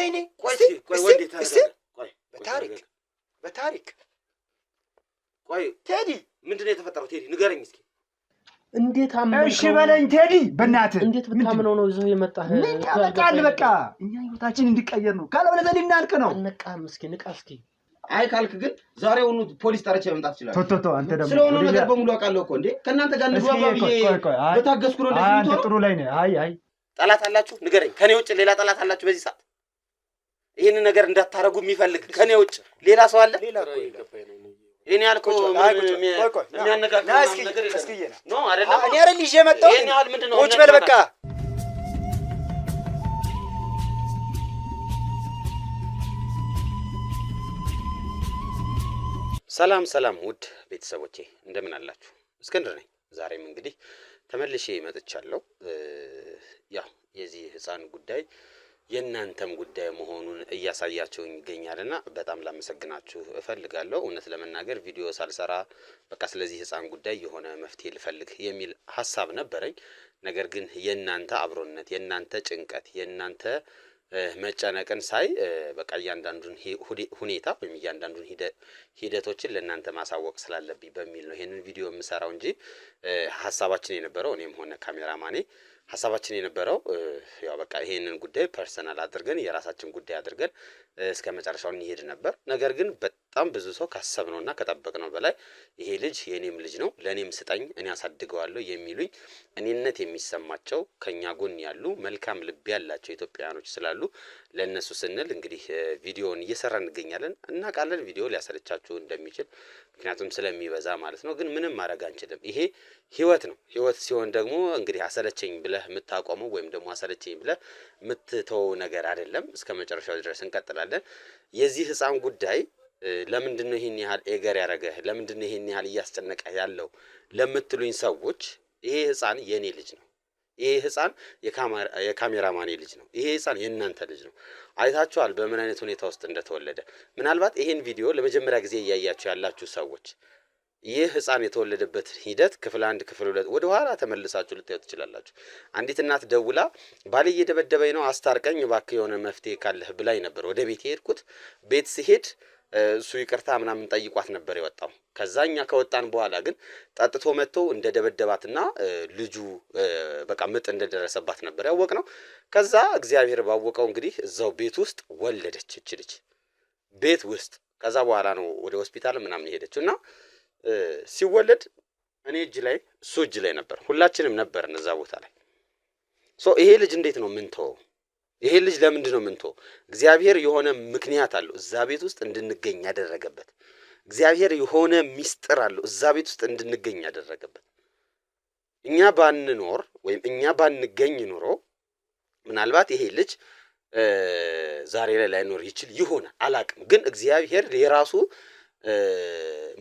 ወይኔ ቆይ ወንዴ ቆይ በታሪክ ቆይ ቴዲ ምንድነው የተፈጠረው? ቴዲ ንገረኝ እስኪ። እንዴት አመንከው? እሺ በለኝ ቴዲ በእናትህ። እንዴት ብታምነው ነው ይዘው የመጣህ? ምን ያመጣል? በቃ እኛ ህይወታችን እንዲቀየር ነው። ካለበለዚያ ልናልቅ ነው። አነቃም እስኪ ንቃ እስኪ። አይ ካልክ ግን ዛሬውኑ ፖሊስ ጠርቼ መምጣት ይችላል። ቶቶቶ አንተ ደግሞ ስለሆነ ነገር በሙሉ አውቃለሁ እኮ እንዴ። ከእናንተ ጋር እንግባባ ብዬ በታገስኩ ነው እንደዚህ አንተ ጥሩ ላይ ነህ። አይ ጠላት አላችሁ? ንገረኝ። ከኔ ውጭ ሌላ ጠላት አላችሁ በዚህ ሰዓት? ይሄን ነገር እንዳታረጉ የሚፈልግ ከኔ ውጭ ሌላ ሰው አለ? ሌላ እኮ ይገባኝ ነው። ይሄን ያልኩ የሚያነጋግር ነገር ነው አይደለም? እኔ አይደል ይዤ መጣሁ። ይሄን ያህል ምንድነው? ቁጭ በል በቃ። ሰላም ውድ ቤተሰቦቼ እንደምን አላችሁ? እስክንድር ነኝ። ዛሬም እንግዲህ ተመልሼ መጥቻለሁ። ያው የዚህ ህፃን ጉዳይ የእናንተም ጉዳይ መሆኑን እያሳያችሁኝ ይገኛልና በጣም ላመሰግናችሁ እፈልጋለሁ። እውነት ለመናገር ቪዲዮ ሳልሰራ በቃ ስለዚህ ህፃን ጉዳይ የሆነ መፍትሄ ልፈልግ የሚል ሐሳብ ነበረኝ። ነገር ግን የእናንተ አብሮነት፣ የእናንተ ጭንቀት፣ የእናንተ መጨነቅን ሳይ በቃ እያንዳንዱን ሁኔታ ወይም እያንዳንዱን ሂደቶችን ለእናንተ ማሳወቅ ስላለብኝ በሚል ነው ይሄንን ቪዲዮ የምሰራው እንጂ ሐሳባችን የነበረው እኔም ሆነ ካሜራማኔ ሐሳባችን የነበረው ያው በቃ ይሄንን ጉዳይ ፐርሰናል አድርገን የራሳችን ጉዳይ አድርገን እስከ መጨረሻው እንሄድ ነበር። ነገር ግን በጣም ብዙ ሰው ካሰብነውና ከጠበቅነው በላይ ይሄ ልጅ የኔም ልጅ ነው ለኔም ስጠኝ እኔ አሳድገዋለሁ የሚሉኝ እኔነት የሚሰማቸው ከኛ ጎን ያሉ መልካም ልብ ያላቸው ኢትዮጵያውያኖች ስላሉ ለነሱ ስንል እንግዲህ ቪዲዮውን እየሰራን እንገኛለን። እናውቃለን ቪዲዮ ሊያሰለቻችሁ እንደሚችል ምክንያቱም ስለሚበዛ ማለት ነው። ግን ምንም ማድረግ አንችልም። ይሄ ህይወት ነው። ህይወት ሲሆን ደግሞ እንግዲህ አሰለቸኝ ብለህ የምታቆመው ወይም ደግሞ አሰለቸኝ ብለህ የምትተው ነገር አይደለም። እስከ መጨረሻው ድረስ እንቀጥላለን። የዚህ ህፃን ጉዳይ ለምንድነው ይሄን ያህል ኤገር ያደረገህ? ለምንድነው ይሄን ያህል እያስጨነቀህ ያለው ለምትሉኝ ሰዎች ይሄ ህፃን የኔ ልጅ ነው። ይሄ ህፃን የካሜራማኔ ልጅ ነው። ይሄ ህፃን የእናንተ ልጅ ነው። አይታችኋል በምን አይነት ሁኔታ ውስጥ እንደተወለደ። ምናልባት ይሄን ቪዲዮ ለመጀመሪያ ጊዜ እያያችሁ ያላችሁ ሰዎች ይህ ህፃን የተወለደበት ሂደት ክፍል 1 ክፍል 2 ወደ ኋላ ተመልሳችሁ ልታዩ ትችላላችሁ። አንዲት እናት ደውላ ባል እየደበደበኝ ነው አስታርቀኝ እባክህ የሆነ መፍትሄ ካለህ ብላኝ ነበር ወደ ቤት ሄድኩት። ቤት ሲሄድ እሱ ይቅርታ ምናምን ጠይቋት ነበር የወጣው። ከዛኛ ከወጣን በኋላ ግን ጠጥቶ መጥቶ እንደደበደባትና ልጁ በቃ ምጥ እንደደረሰባት ነበር ያወቅነው። ከዛ እግዚአብሔር ባወቀው እንግዲህ እዛው ቤት ውስጥ ወለደች እቺ ልጅ ቤት ውስጥ። ከዛ በኋላ ነው ወደ ሆስፒታል ምናምን ሄደችውና ሲወለድ እኔ እጅ ላይ እሱ እጅ ላይ ነበር። ሁላችንም ነበርን እዛ ቦታ ላይ። ይሄ ልጅ እንዴት ነው ምንተው? ይሄ ልጅ ለምንድን ነው ምንተው? እግዚአብሔር የሆነ ምክንያት አለው እዛ ቤት ውስጥ እንድንገኝ ያደረገበት። እግዚአብሔር የሆነ ሚስጥር አለው እዛ ቤት ውስጥ እንድንገኝ ያደረገበት። እኛ ባንኖር ወይም እኛ ባንገኝ ኖሮ ምናልባት ይሄ ልጅ ዛሬ ላይ ላይኖር ይችል ይሆናል፣ አላቅም። ግን እግዚአብሔር የራሱ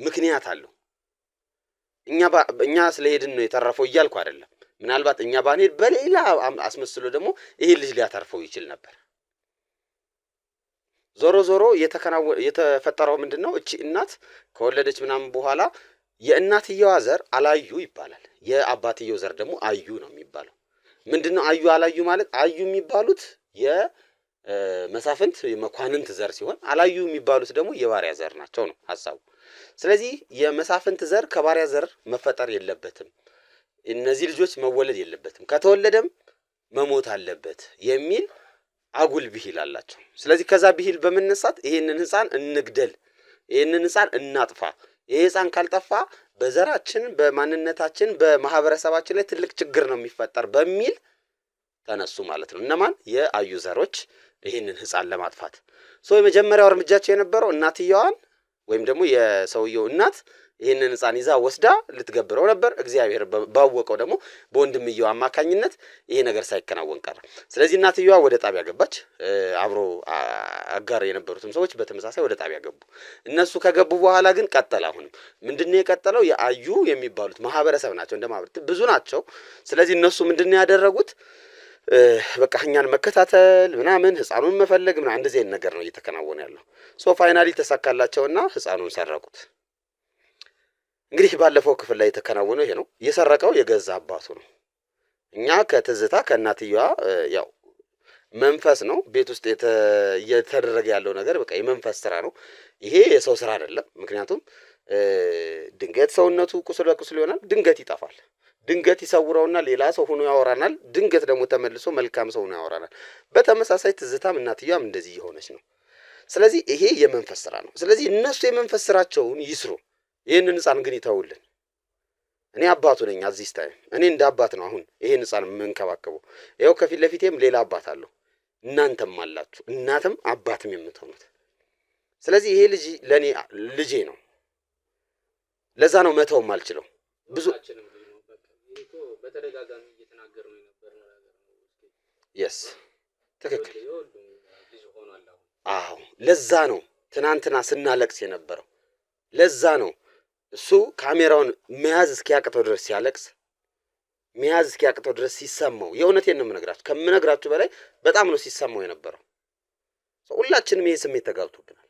ምክንያት አለው። እኛ ስለሄድን ነው የተረፈው እያልኩ አይደለም። ምናልባት እኛ ባንሄድ በሌላ አስመስሎ ደግሞ ይሄ ልጅ ሊያተርፈው ይችል ነበር። ዞሮ የተፈጠረው ምንድነው? እቺ እናት ከወለደች ምናምን በኋላ የእናትየዋ ዘር አላዩ ይባላል። የአባትየው ዘር ደግሞ አዩ ነው የሚባለው። ምንድነው አዩ አላዩ ማለት? አዩ የሚባሉት የመሳፍንት የመኳንንት ዘር ሲሆን አላዩ የሚባሉት ደግሞ የባሪያ ዘር ናቸው ነው ሐሳቡ። ስለዚህ የመሳፍንት ዘር ከባሪያ ዘር መፈጠር የለበትም። እነዚህ ልጆች መወለድ የለበትም፣ ከተወለደም መሞት አለበት የሚል አጉል ብሂል አላቸው። ስለዚህ ከዛ ብሂል በመነሳት ይሄንን ህፃን እንግደል፣ ይሄንን ህፃን እናጥፋ፣ ይሄ ህፃን ካልጠፋ በዘራችን በማንነታችን በማህበረሰባችን ላይ ትልቅ ችግር ነው የሚፈጠር በሚል ተነሱ ማለት ነው። እነማን? የአዩ ዘሮች ይሄንን ህፃን ለማጥፋት የመጀመሪያው እርምጃቸው የነበረው እናትየዋን ወይም ደግሞ የሰውየው እናት ይሄንን ህፃን ይዛ ወስዳ ልትገብረው ነበር። እግዚአብሔር ባወቀው ደግሞ በወንድምየው አማካኝነት ይሄ ነገር ሳይከናወን ቀረ። ስለዚህ እናትየዋ ወደ ጣቢያ ገባች። አብሮ አጋር የነበሩትም ሰዎች በተመሳሳይ ወደ ጣቢያ ገቡ። እነሱ ከገቡ በኋላ ግን ቀጠለ። አሁንም ምንድነው የቀጠለው? የአዩ የሚባሉት ማህበረሰብ ናቸው፣ እንደ ማህበረሰብ ብዙ ናቸው። ስለዚህ እነሱ ምንድነው ያደረጉት? በቃ እኛን መከታተል ምናምን ህፃኑን መፈለግ ምናምን እንደዚህ አይነት ነገር ነው እየተከናወነ ያለው። ፋይናሊ ተሳካላቸውና ህፃኑን ሰረቁት። እንግዲህ ባለፈው ክፍል ላይ የተከናወነው ይሄ ነው። የሰረቀው የገዛ አባቱ ነው። እኛ ከትዝታ ከእናትየዋ ያው መንፈስ ነው ቤት ውስጥ እየተደረገ ያለው ነገር በቃ የመንፈስ ስራ ነው። ይሄ የሰው ስራ አይደለም። ምክንያቱም ድንገት ሰውነቱ ቁስል በቁስል ይሆናል፣ ድንገት ይጠፋል፣ ድንገት ይሰውረውና ሌላ ሰው ሆኖ ያወራናል፣ ድንገት ደግሞ ተመልሶ መልካም ሰው ሆኖ ያወራናል። በተመሳሳይ ትዝታም እናትየዋም እንደዚህ እየሆነች ነው። ስለዚህ ይሄ የመንፈስ ስራ ነው። ስለዚህ እነሱ የመንፈስ ስራቸውን ይስሩ፣ ይህንን ህፃን ግን ይተውልን። እኔ አባቱ ነኝ። አዚስ ታይም እኔ እንደ አባት ነው አሁን ይሄን ህፃን የምንከባከበው። ይኸው ከፊት ለፊቴም ሌላ አባት አለው፣ እናንተም አላችሁ፣ እናትም አባትም የምትሆኑት። ስለዚህ ይሄ ልጅ ለኔ ልጄ ነው። ለዛ ነው መተውም አልችለው። ብዙ በተደጋጋሚ እየተናገር ነው የነበረው ነገር ነው። የስ ትክክል። አዎ ለዛ ነው ትናንትና ስናለቅስ የነበረው። ለዛ ነው እሱ ካሜራውን መያዝ እስኪያቅተው ድረስ ሲያለቅስ፣ መያዝ እስኪያቅተው ድረስ ሲሰማው፣ የእውነቴን ነው የምነግራችሁ፣ ከምነግራችሁ በላይ በጣም ነው ሲሰማው የነበረው። ሁላችንም ይሄ ስሜት ተጋብቶብናል።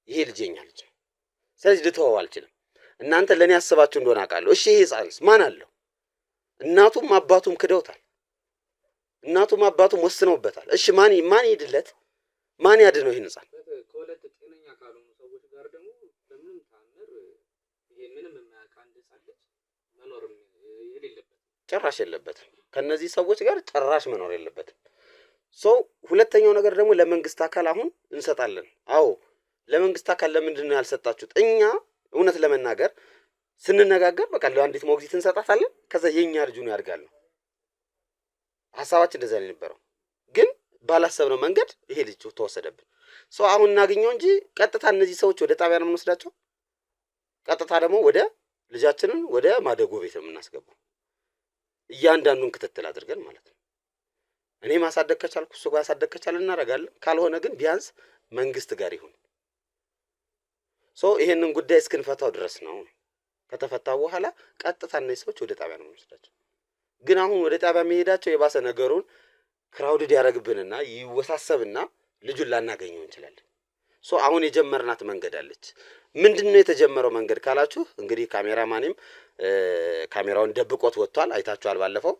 ይሄ ልጄኛ ልጅ ነው። ስለዚህ ልተወው አልችልም። እናንተ ለኔ ያስባችሁ እንደሆነ አውቃለሁ። እሺ ይሄ ህፃንስ ማን አለው? እናቱም አባቱም ክደውታል። እናቱም አባቱም ወስነውበታል። እሺ ማን ይድለት? ማን ያድነው ይሄን ህፃን? ከሁለት ጤነኛ ካልሆኑ ሰዎች ጋር ደግሞ በምንም ታምር ይሄ ምንም የማያውቅ አንድ ህፃን ልጅ መኖር የሌለበት ጭራሽ የለበትም። ከነዚህ ሰዎች ጋር ጭራሽ መኖር የለበትም። ሁለተኛው ነገር ደግሞ ለመንግስት አካል አሁን እንሰጣለን። አዎ ለመንግስት አካል ለምንድን ነው ያልሰጣችሁት? እኛ እውነት ለመናገር ስንነጋገር በቃ ለአንዲት ሞግዚት እንሰጣታለን፣ ከዛ የኛ ልጁ ነው ያድጋል ነው ሐሳባችን። እንደዛ ነው የነበረው። ግን ባላሰብነው መንገድ ይሄ ልጅ ተወሰደብን። አሁን እናገኘው እንጂ ቀጥታ እነዚህ ሰዎች ወደ ጣቢያ ነው የምንወስዳቸው። ቀጥታ ደግሞ ወደ ልጃችንን ወደ ማደጎ ቤት ነው የምናስገባው፣ እያንዳንዱን ክትትል አድርገን ማለት ነው። እኔ ማሳደግ ከቻልኩ እሱ ጋር ማሳደግ ከቻለ እናደርጋለን። ካልሆነ ግን ቢያንስ መንግስት ጋር ይሁን። ይሄንን ጉዳይ እስክንፈታው ድረስ ነው። ከተፈታው በኋላ ቀጥታ እነዚህ ሰዎች ወደ ጣቢያ ነው የምንወስዳቸው። ግን አሁን ወደ ጣቢያ መሄዳቸው የባሰ ነገሩን ክራውድድ ያደርግብንና ይወሳሰብና ልጁን ላናገኘው እንችላለን። አሁን የጀመርናት መንገድ አለች። ምንድነው የተጀመረው መንገድ ካላችሁ እንግዲህ ካሜራማንም ካሜራውን ደብቆት ወጥቷል፣ አይታችኋል። ባለፈው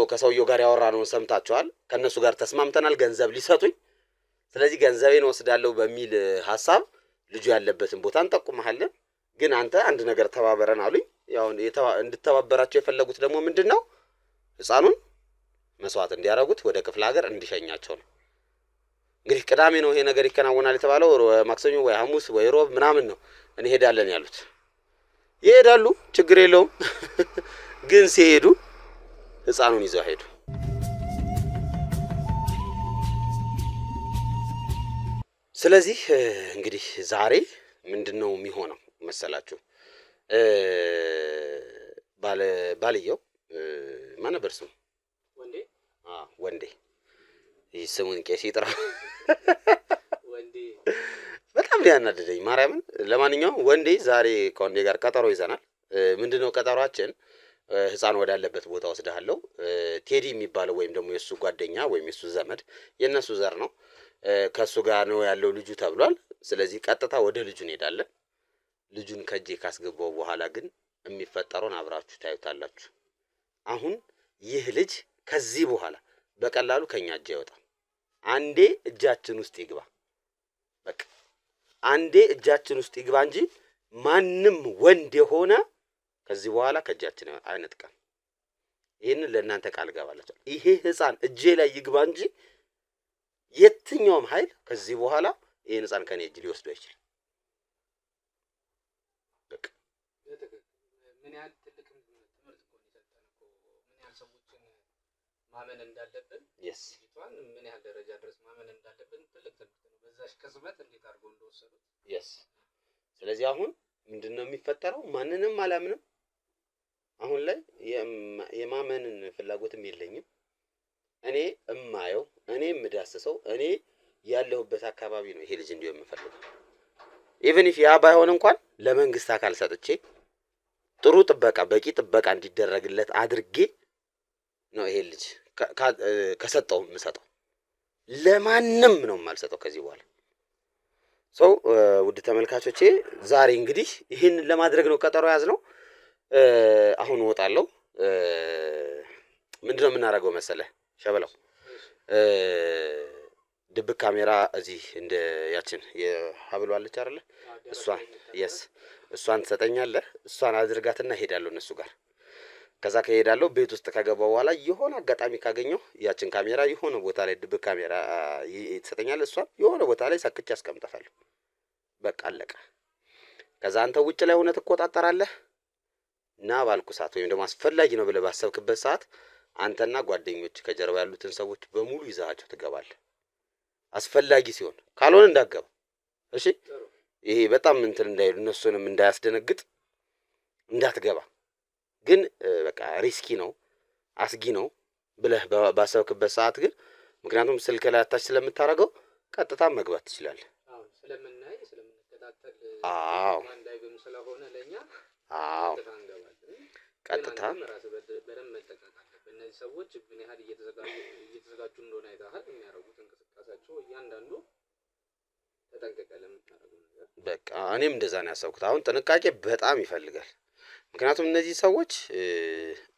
ከሰውየው ጋር ያወራነውን ሰምታችኋል። ከነሱ ጋር ተስማምተናል ገንዘብ ሊሰጡኝ። ስለዚህ ገንዘቤን ወስዳለሁ በሚል ሐሳብ ልጁ ያለበትን ቦታ እንጠቁመሃለን፣ ግን አንተ አንድ ነገር ተባበረን አሉኝ። ያው እንድተባበራቸው የፈለጉት ደግሞ ምንድነው ህፃኑን መስዋዕት እንዲያረጉት ወደ ክፍለ ሀገር እንዲሸኛቸው ነው። እንግዲህ ቅዳሜ ነው ይሄ ነገር ይከናወናል የተባለው። ማክሰኞ ወይ ሐሙስ ወይ ሮብ ምናምን ነው እንሄዳለን ያሉት። ይሄዳሉ፣ ችግር የለውም። ግን ሲሄዱ ህፃኑን ይዘው ሄዱ። ስለዚህ እንግዲህ ዛሬ ምንድነው የሚሆነው መሰላችሁ? ባልየው ማን ነበር ስሙ? ወንዴ። ይህ ስሙን ቄስ ይጥራ። ወንዴ በጣም ሊያናድደኝ ማርያምን። ለማንኛውም ወንዴ ዛሬ ከወንዴ ጋር ቀጠሮ ይዘናል። ምንድነው ቀጠሯችን? ህፃን ወዳለበት ቦታ ወስደሃለሁ። ቴዲ የሚባለው ወይም ደግሞ የሱ ጓደኛ ወይም የሱ ዘመድ የነሱ ዘር ነው፣ ከሱ ጋር ነው ያለው ልጁ ተብሏል። ስለዚህ ቀጥታ ወደ ልጁ እንሄዳለን። ልጁን ከጄ ካስገባው በኋላ ግን የሚፈጠረውን አብራችሁ ታዩታላችሁ። አሁን ይህ ልጅ ከዚህ በኋላ በቀላሉ ከኛ እጅ አይወጣም። አንዴ እጃችን ውስጥ ይግባ፣ በቃ አንዴ እጃችን ውስጥ ይግባ እንጂ ማንም ወንድ የሆነ ከዚህ በኋላ ከእጃችን አይነጥቀም። ይህንን ለእናንተ ቃል ገባላችሁ። ይሄ ህፃን እጄ ላይ ይግባ እንጂ የትኛውም ኃይል ከዚህ በኋላ ይሄን ህፃን ከኔ እጅ ሊወስዱ አይችልም። በቃ ምን ያህል ትልቅ ትምህርት እኮ ነው የሰጠን እኮ ምን ያህል ሰዎችን ማመን እንዳለብን ልጅቷን ምን ያህል ደረጃ ድረስ ማመን እንዳለብን ትልቅ ትምህርት ነው። በዛሽ ቅጽበት እንዴት አድርገው እንደወሰዱት ስለዚህ አሁን ምንድነው የሚፈጠረው? ማንንም አላምንም። አሁን ላይ የማመንን ፍላጎትም የለኝም። እኔ እማየው እኔ የምዳስሰው እኔ ያለሁበት አካባቢ ነው ይሄ ልጅ እንዲሁ የምፈልገው። ኢቭን ኢፍ ያ ባይሆን እንኳን ለመንግስት አካል ሰጥቼ ጥሩ ጥበቃ በቂ ጥበቃ እንዲደረግለት አድርጌ ነው ይሄ ልጅ ከሰጠው የምሰጠው። ለማንም ነው የማልሰጠው ከዚህ በኋላ። ውድ ተመልካቾቼ ዛሬ እንግዲህ ይህንን ለማድረግ ነው ቀጠሮ ያዝነው። አሁን እወጣለሁ። ምንድነው የምናደርገው መሰለህ ሸበላው? ድብቅ ካሜራ እዚህ እንደ ያችን የሀብሉ አለች አይደለ? እሷን ትሰጠኛለህ። እሷን አድርጋትና ሄዳለሁ እነሱ ጋር። ከዛ ከሄዳለሁ ቤት ውስጥ ከገባው በኋላ የሆነ አጋጣሚ ካገኘው ያችን ካሜራ የሆነ ቦታ ላይ ድብቅ ካሜራ ትሰጠኛለህ። እሷን የሆነ ቦታ ላይ ሰክቼ አስቀምጣታለሁ። በቃ አለቀ። ከዛ አንተ ውጭ ላይ ሆነ ትቆጣጠራለህ። ና ባልኩ ሰዓት ወይም ደግሞ አስፈላጊ ነው ብለህ ባሰብክበት ሰዓት አንተና ጓደኞች ከጀርባ ያሉትን ሰዎች በሙሉ ይዛቸው ትገባለህ። አስፈላጊ ሲሆን ካልሆነ እንዳትገባ። እሺ ይሄ በጣም እንትን እንዳይሉ እነሱንም እንዳያስደነግጥ እንዳትገባ። ግን በቃ ሪስኪ ነው አስጊ ነው ብለህ ባሰብክበት ሰዓት ግን ምክንያቱም ስልክ ላይ አታች ስለምታረገው ቀጥታ መግባት ትችላለህ። ስለምናይ ስለምንከታተል እንዳይገም ስለሆነ ለኛ ቀጥታ በደንብ መጠንቀቅ አለብን። እነዚህ ሰዎች ምን ያህል እየተዘጋጁ እንደሆነ አይተሃል። የሚያደርጉት እንቅስቃሴያቸው እያንዳንዱ ተጠንቀቀ ለምታደርገው ነገር። በቃ እኔም እንደዛ ነው ያሰብኩት። አሁን ጥንቃቄ በጣም ይፈልጋል። ምክንያቱም እነዚህ ሰዎች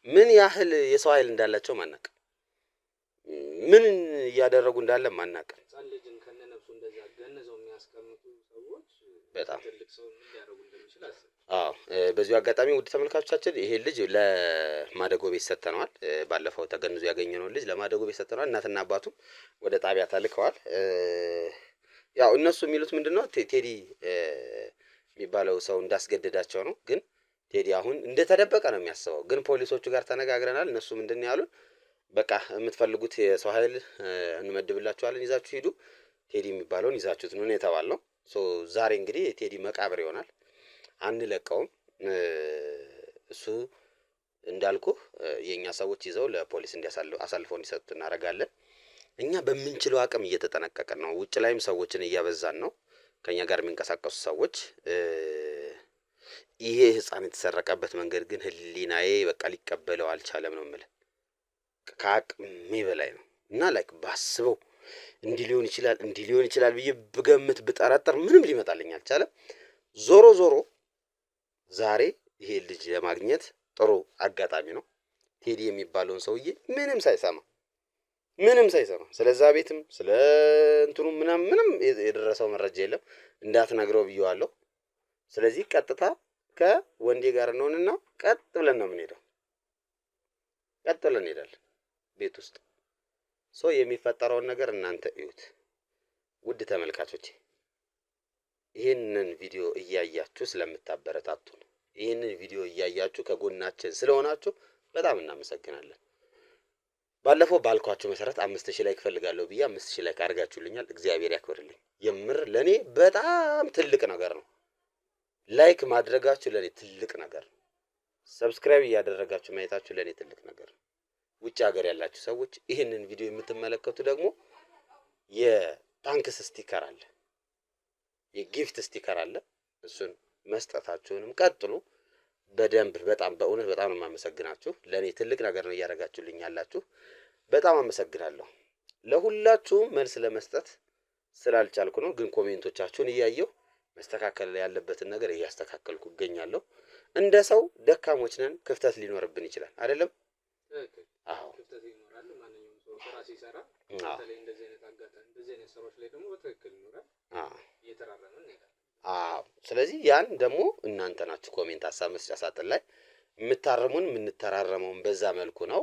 ምን ያህል የሰው ኃይል እንዳላቸው ማናቅ፣ ምን እያደረጉ እንዳለ ማናቅ። ልጅን ከነነፍሱ እንደዛ ገነዘው የሚያስቀምጡ ሰዎች በጣም ትልቅ ሰው ምን ሊያደርጉ እንደሚችል አስብ። በዚሁ አጋጣሚ ውድ ተመልካቾቻችን ይሄ ልጅ ለማደጎ ቤት ሰጥተነዋል። ባለፈው ተገንዞ ያገኘነው ልጅ ለማደጎ ቤት ሰጥተነዋል። እናትና አባቱም ወደ ጣቢያ ተልከዋል። ያው እነሱ የሚሉት ምንድነው ቴዲ የሚባለው ሰው እንዳስገደዳቸው ነው። ግን ቴዲ አሁን እንደተደበቀ ነው የሚያስበው። ግን ፖሊሶቹ ጋር ተነጋግረናል። እነሱ ምንድነው ያሉን? በቃ የምትፈልጉት የሰው ኃይል እንመድብላችኋለን፣ ይዛችሁ ሂዱ፣ ቴዲ የሚባለውን ይዛችሁት ነው የተባልነው። ዛሬ እንግዲህ ቴዲ መቃብር ይሆናል፣ አንለቀውም። እሱ እንዳልኩህ የኛ ሰዎች ይዘው ለፖሊስ አሳልፈው እንዲሰጡት እናደርጋለን። እኛ በምንችለው አቅም እየተጠነቀቀን ነው። ውጭ ላይም ሰዎችን እያበዛን ነው፣ ከኛ ጋር የሚንቀሳቀሱ ሰዎች። ይሄ ህፃን የተሰረቀበት መንገድ ግን ህሊናዬ በቃ ሊቀበለው አልቻለም ነው የምልህ። ከአቅሜ በላይ ነው እና ላይክ ባስበው እንዲህ ሊሆን ይችላል ብዬ ብገምት ብጠረጠር ምንም ሊመጣልኝ አልቻለም። ዞሮ ዞሮ ዛሬ ይሄ ልጅ ለማግኘት ጥሩ አጋጣሚ ነው። ቴዲ የሚባለውን ሰውዬ ምንም ሳይሰማ ስለዛ ቤትም ስለ እንትኑ ምንም የደረሰው መረጃ የለም። እንዳትነግረው ብየዋለሁ። ስለዚህ ቀጥታ ከወንዴ ጋር እንሆንና ቀጥ ብለን ነው የምንሄደው። ቀጥ ብለን እንሄዳለን ቤት ውስጥ የሚፈጠረውን ነገር እናንተ እዩት። ውድ ተመልካቾቼ ይህንን ቪዲዮ እያያችሁ ስለምታበረታቱን፣ ይህንን ቪዲዮ እያያችሁ ከጎናችን ስለሆናችሁ በጣም እናመሰግናለን። ባለፈው ባልኳችሁ መሰረት 5000 ላይክ እፈልጋለሁ ብዬ 5000 ላይክ አድርጋችሁልኛል። እግዚአብሔር ያክብርልኝ። የምር ለኔ በጣም ትልቅ ነገር ነው። ላይክ ማድረጋችሁ ለኔ ትልቅ ነገር ነው። ሰብስክራይብ እያደረጋችሁ ማየታችሁ ለኔ ትልቅ ነገር ነው። ውጭ ሀገር ያላችሁ ሰዎች ይህንን ቪዲዮ የምትመለከቱ ደግሞ የታንክስ ስቲከር አለ፣ የጊፍት ስቲከር አለ። እሱን መስጠታችሁንም ቀጥሉ። በደንብ በእውነት በጣም ነው የማመሰግናችሁ። ለኔ ትልቅ ነገር ነው እያደረጋችሁልኝ ያላችሁ። በጣም አመሰግናለሁ። ለሁላችሁም መልስ ለመስጠት ስላልቻልኩ ነው፣ ግን ኮሜንቶቻችሁን እያየሁ መስተካከል ያለበትን ነገር እያስተካከልኩ እገኛለሁ። እንደ ሰው ደካሞች ነን፣ ክፍተት ሊኖርብን ይችላል አይደለም? ክፍተት ይኖራል። ማንኛውም ሰው ስራ ሲሰራ በተለይ እንደዚህ አይነት አጋጣሚ እንደዚህ አይነት ስራዎች ላይ ደግሞ በትክክል ይኖራል። እየተራረመን እንሄዳለን። ስለዚህ ያን ደግሞ እናንተ ናችሁ ኮሜንት ሀሳብ መስጫ ሳጥን ላይ የምታረሙን የምንተራረመውን በዛ መልኩ ነው።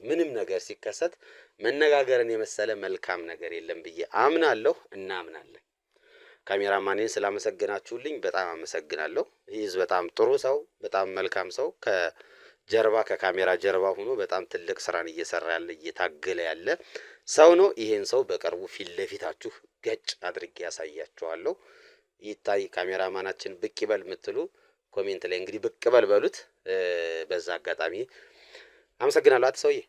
ምንም ነገር ሲከሰት መነጋገርን የመሰለ መልካም ነገር የለም ብዬ አምናለሁ፣ እናምናለን። ካሜራማኔን ስላመሰግናችሁልኝ በጣም አመሰግናለሁ። ይህ በጣም ጥሩ ሰው፣ በጣም መልካም ሰው ከጀርባ ከካሜራ ጀርባ ሆኖ በጣም ትልቅ ስራን እየሰራ ያለ እየታገለ ያለ ሰው ነው። ይሄን ሰው በቅርቡ ፊት ለፊታችሁ ገጭ አድርጌ ያሳያችኋለሁ። ይታይ ካሜራማናችን ብቅ ይበል የምትሉ ኮሜንት ላይ እንግዲህ ብቅ በል በሉት። በዛ አጋጣሚ አመሰግናለሁ አት ሰውዬ።